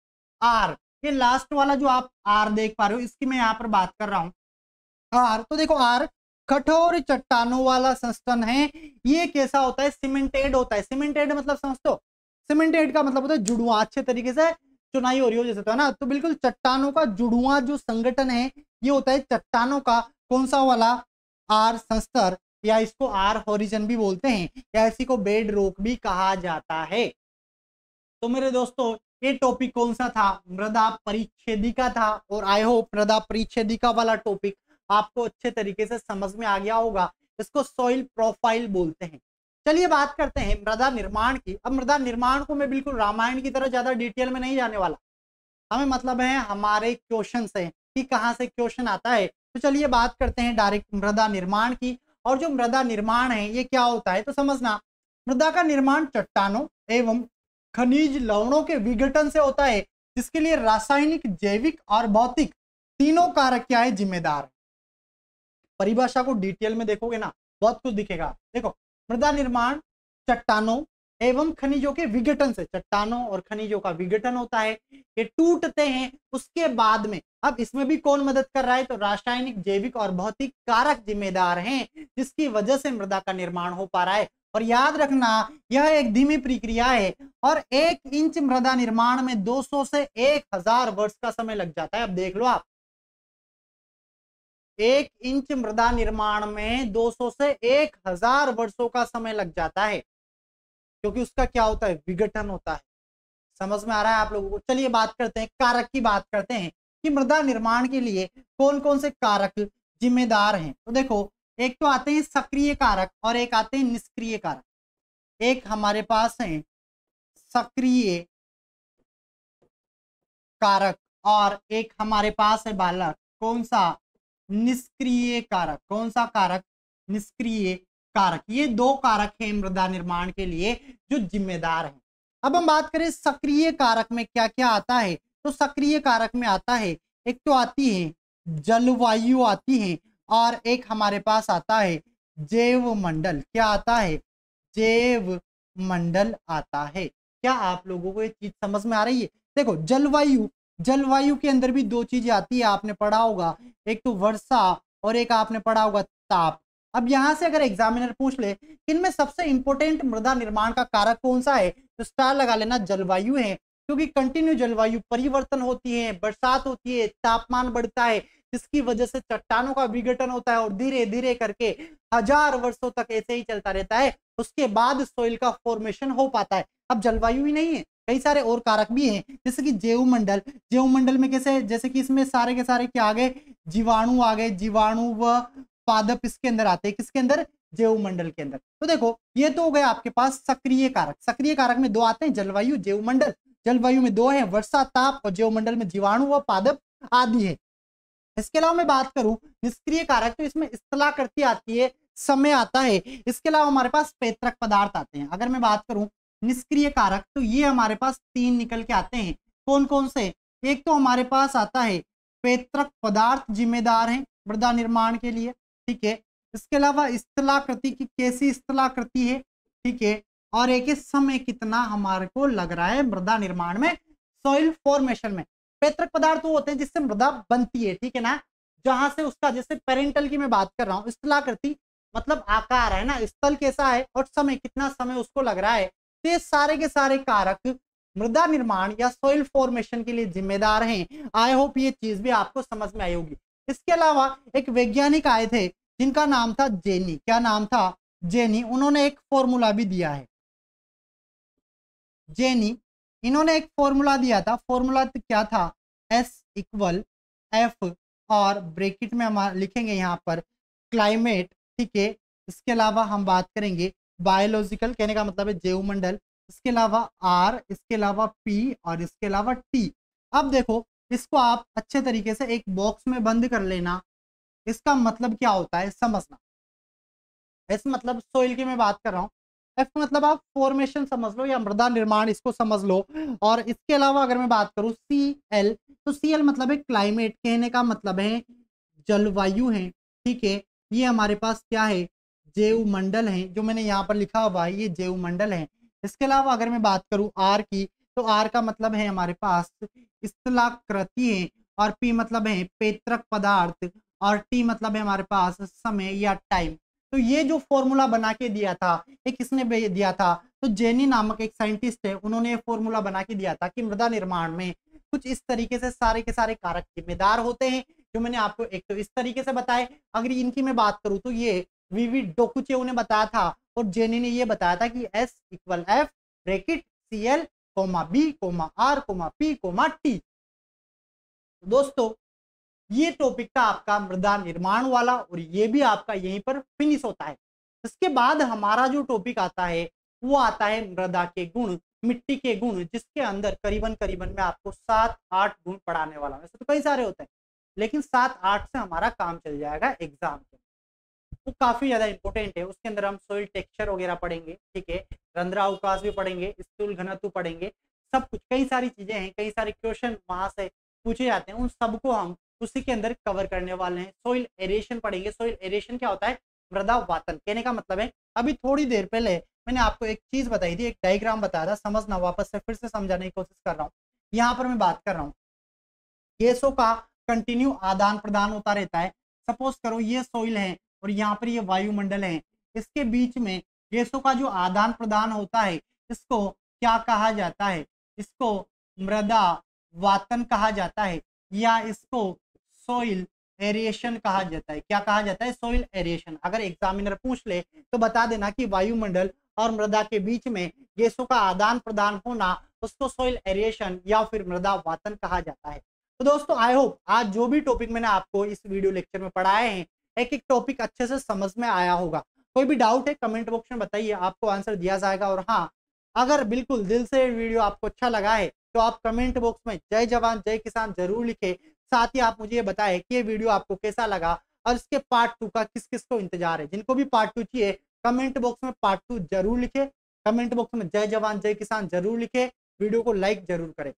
आर। ये लास्ट वाला जो आप आर देख पा रहे हो इसकी मैं यहाँ पर बात कर रहा हूँ। आर तो देखो आर कठोर चट्टानों वाला संस्तन है। ये कैसा होता है? सीमेंटेड होता है। सीमेंटेड मतलब समझते हो? सीमेंटेड का मतलब होता है जुड़वा, अच्छे तरीके से चुनाई हो रही हो जैसे तो है ना। तो बिल्कुल चट्टानों का जुड़वा जो संगठन है ये होता है चट्टानों का कौन सा वाला? आर संस्तर, या इसको आर होरिजन भी बोलते हैं, या इसी को बेड रॉक भी कहा जाता है। तो मेरे दोस्तों ये टॉपिक कौन सा था? मृदा परिच्छेदिका था। और आई होप मृदा परिच्छेदिका वाला टॉपिक आपको अच्छे तरीके से समझ में आ गया होगा। इसको सॉइल प्रोफाइल बोलते हैं। चलिए बात करते हैं मृदा निर्माण की। अब मृदा निर्माण को मैं बिल्कुल रामायण की तरह ज्यादा डिटेल में नहीं जाने वाला, हमें मतलब है हमारे क्वेश्चन से कि कहां से क्वेश्चन आता है। तो चलिए बात करते हैं डायरेक्ट मृदा निर्माण की। और जो मृदा निर्माण है ये क्या होता है तो समझना, मृदा का निर्माण चट्टानों एवं खनिज लवणों के विघटन से होता है, जिसके लिए रासायनिक, जैविक और भौतिक तीनों कारक क्या है? जिम्मेदार है। परिभाषा को डिटेल में देखोगे ना बहुत कुछ दिखेगा। देखो, मृदा निर्माण चट्टानों एवं खनिजों के विघटन से, चट्टानों और खनिजों का विघटन होता है, ये टूटते हैं। उसके बाद में अब इसमें भी कौन मदद कर रहा है? तो रासायनिक, जैविक और भौतिक कारक जिम्मेदार हैं, जिसकी वजह से मृदा का निर्माण हो पा रहा है। और याद रखना यह एक धीमी प्रक्रिया है और 1 इंच मृदा निर्माण में 200 से 1000 वर्ष का समय लग जाता है। अब देख लो आप, 1 इंच मृदा निर्माण में 200 से 1000 वर्षों का समय लग जाता है, क्योंकि उसका क्या होता है? विघटन होता है। समझ में आ रहा है आप लोगों को? चलिए बात करते हैं, कारक की बात करते हैं कि मृदा निर्माण के लिए कौन कौन से कारक जिम्मेदार हैं। तो देखो, एक तो आते हैं सक्रिय कारक और एक आते हैं निष्क्रिय कारक। एक हमारे पास है सक्रिय कारक और एक हमारे पास है बालक कौन सा? निष्क्रिय कारक। कौन सा कारक? निष्क्रिय कारक। ये 2 कारक हैं मृदा निर्माण के लिए जो जिम्मेदार हैं। अब हम बात करें सक्रिय कारक में क्या क्या आता है। तो सक्रिय कारक में आता है, एक तो आती है जलवायु आती है, और एक हमारे पास आता है जैव मंडल। क्या आता है? जैव मंडल आता है। क्या आप लोगों को ये चीज समझ में आ रही है? देखो, जलवायु, जलवायु के अंदर भी 2 चीजें आती है, आपने पढ़ा होगा, एक तो वर्षा और एक आपने पढ़ा होगा ताप। अब यहां से अगर एग्जामिनर पूछ ले इनमें सबसे इंपॉर्टेंट मृदा निर्माण का कारक कौन सा है, तो स्टार लगा लेना, जलवायु है। क्योंकि कंटिन्यू जलवायु परिवर्तन होती है, बरसात होती है, तापमान बढ़ता है, जिसकी वजह से चट्टानों का विघटन होता है और धीरे धीरे करके 1000 वर्षों तक ऐसे ही चलता रहता है। उसके बाद सॉइल का फॉर्मेशन हो पाता है। अब जलवायु ही नहीं है, कई सारे और कारक भी हैं, जैसे कि जैव मंडल। जैव मंडल में कैसे? जैसे कि इसमें सारे के सारे क्या आ गए? जीवाणु आ गए। जीवाणु व पादप इसके अंदर आते हैं। किसके अंदर? जैव मंडल के अंदर। तो देखो, ये तो हो गए आपके पास सक्रिय कारक। सक्रिय कारक में 2 आते हैं, जलवायु, जैव मंडल। जलवायु में 2 है, वर्षा, ताप, और जैव मंडल में जीवाणु व पादप आदि है। इसके अलावा मैं बात करूं निष्क्रिय कारक, तो इसमें स्थलाकृति आती है, समय आता है। इसके अलावा हमारे पास पैतृक पदार्थ आते हैं। अगर मैं बात करूं निष्क्रिय कारक, तो ये हमारे पास 3 निकल के आते हैं। कौन कौन से? एक तो हमारे पास आता है पैतृक पदार्थ जिम्मेदार हैं मृदा निर्माण के लिए, ठीक है। इसके अलावा स्थलाकृति की कैसी स्थलाकृति है, ठीक है। और एक समय कितना हमारे को लग रहा है मृदा निर्माण में, सॉइल फॉर्मेशन में। पैतृक पदार्थ वो होते हैं जिससे मृदा बनती है, ठीक है ना, जहां से उसका, जैसे पेरेंटल की मैं बात कर रहा हूँ, स्थलाकृति मतलब आकार है ना, स्थल कैसा है, और समय कितना समय उसको लग रहा है। तो ये सारे के सारे कारक मृदा निर्माण या सॉइल फॉर्मेशन के लिए जिम्मेदार हैं। आई होप ये चीज भी आपको समझ में आई होगी। इसके अलावा एक वैज्ञानिक आए थे जिनका नाम था जेनी। क्या नाम था? जेनी। उन्होंने एक फॉर्मूला भी दिया है, जेनी। इन्होंने एक फॉर्मूला दिया था। फॉर्मूला क्या था? S = F और ब्रैकेट में हम लिखेंगे यहाँ पर क्लाइमेट, ठीक है। इसके अलावा हम बात करेंगे बायोलॉजिकल, कहने का मतलब है जैव मंडल। इसके अलावा R, इसके अलावा P और इसके अलावा T। अब देखो, इसको आप अच्छे तरीके से एक बॉक्स में बंद कर लेना। इसका मतलब क्या होता है समझना। एस मतलब सोइल की मैं बात कर रहा हूँ, एफ मतलब आप फॉर्मेशन समझ लो या मृदा निर्माण इसको समझ लो। और इसके अलावा अगर मैं बात करूं Cl, तो Cl मतलब है क्लाइमेट, कहने का मतलब है जलवायु है, ठीक है। ये हमारे पास क्या है? जैव मंडल है, जो मैंने यहाँ पर लिखा हुआ है ये जैव मंडल है। इसके अलावा अगर मैं बात करूं R की, तो R का मतलब है हमारे पास स्थलाकृति है, और P मतलब है पैतृक पदार्थ, और टी मतलब है हमारे पास समय या टाइम। तो ये जो फॉर्मूला बना के दिया था, ये किसने दिया था? तो जेनी नामक एक साइंटिस्ट है, उन्होंने ये फॉर्मूला बना के दिया था कि मृदा निर्माण में कुछ इस तरीके से सारे के सारे कारक जिम्मेदार होते हैं, जो मैंने आपको एक तो इस तरीके से बताए। अगर इनकी मैं बात करूं तो ये वीवी डोकुचे ने बताया था, और जेनी ने ये बताया था कि S equal F bracket Cl comma B comma R comma P comma T। दोस्तों ये टॉपिक था आपका मृदा निर्माण वाला, और ये भी आपका यहीं पर फिनिश होता है। इसके बाद हमारा जो टॉपिक आता है वो आता है मृदा के गुण, मिट्टी के गुण, जिसके अंदर करीबन करीबन मैं आपको 7-8 गुण पढ़ाने वाला हूं। वैसे तो कई सारे होते हैं, लेकिन 7-8 से हमारा काम चल जाएगा एग्जाम के। वो काफी ज्यादा इंपॉर्टेंट है। उसके अंदर हम सोइल टेक्सचर वगैरह पढ़ेंगे, ठीक है, रंध्रा अवकाश भी पढ़ेंगे, स्थूल घनत्व पढ़ेंगे, सब कुछ कई सारी चीजें हैं, कई सारे क्वेश्चन वहां से पूछे जाते हैं, उन सबको हम उसी के अंदर कवर करने वाले हैं। सोइल एरेशन पढ़ेंगे। सोइल एरेशन क्या होता है? मृदा वातन। कहने का मतलब है, अभी थोड़ी देर पहले मैंने आपको एक चीज बताई थी, एक डायग्राम बताया था, समझना, वापस से फिर से समझाने की कोशिश कर रहा हूँ। यहाँ पर मैं बात कर रहा हूँ गैसों का कंटिन्यू आदान प्रदान होता रहता है। सपोज करो ये सोइल है और यहाँ पर ये वायुमंडल है, इसके बीच में गैसों का जो आदान प्रदान होता है, इसको क्या कहा जाता है? इसको मृदा वातन कहा जाता है, या इसको सोइल एरिएशन कहा जाता है। क्या कहा जाता है? Soil aeration. अगर एग्जामिनर पूछ ले तो बता देना कि वायुमंडल और मृदा के बीच में गैसों का आदान प्रदान होना, उसको सोइल एरिएशन या फिर मृदा वातन कहा जाता है। तो दोस्तों आई होप आज जो भी टॉपिक मैंने आपको इस वीडियो लेक्चर में पढ़ाए हैं, एक एक टॉपिक अच्छे से समझ में आया होगा। कोई भी डाउट है कमेंट बॉक्स में बताइए, आपको आंसर दिया जाएगा। और हाँ, अगर बिल्कुल दिल से वीडियो आपको अच्छा लगा है तो आप कमेंट बॉक्स में जय जवान जय किसान जरूर लिखे। साथ ही आप मुझे ये बताएं कि ये वीडियो आपको कैसा लगा और इसके पार्ट 2 का किस किस को इंतजार है। जिनको भी पार्ट 2 चाहिए कमेंट बॉक्स में पार्ट 2 जरूर लिखे, कमेंट बॉक्स में जय जवान जय किसान जरूर लिखे, वीडियो को लाइक जरूर करें।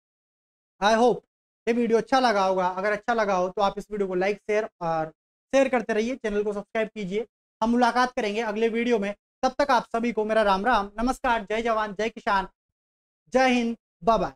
आई होप ये वीडियो अच्छा लगा होगा। अगर अच्छा लगा हो तो आप इस वीडियो को लाइक शेयर करते रहिए, चैनल को सब्सक्राइब कीजिए। हम मुलाकात करेंगे अगले वीडियो में। तब तक आप सभी को मेरा राम राम, नमस्कार, जय जवान जय किसान, जय हिंद, बाय बाय।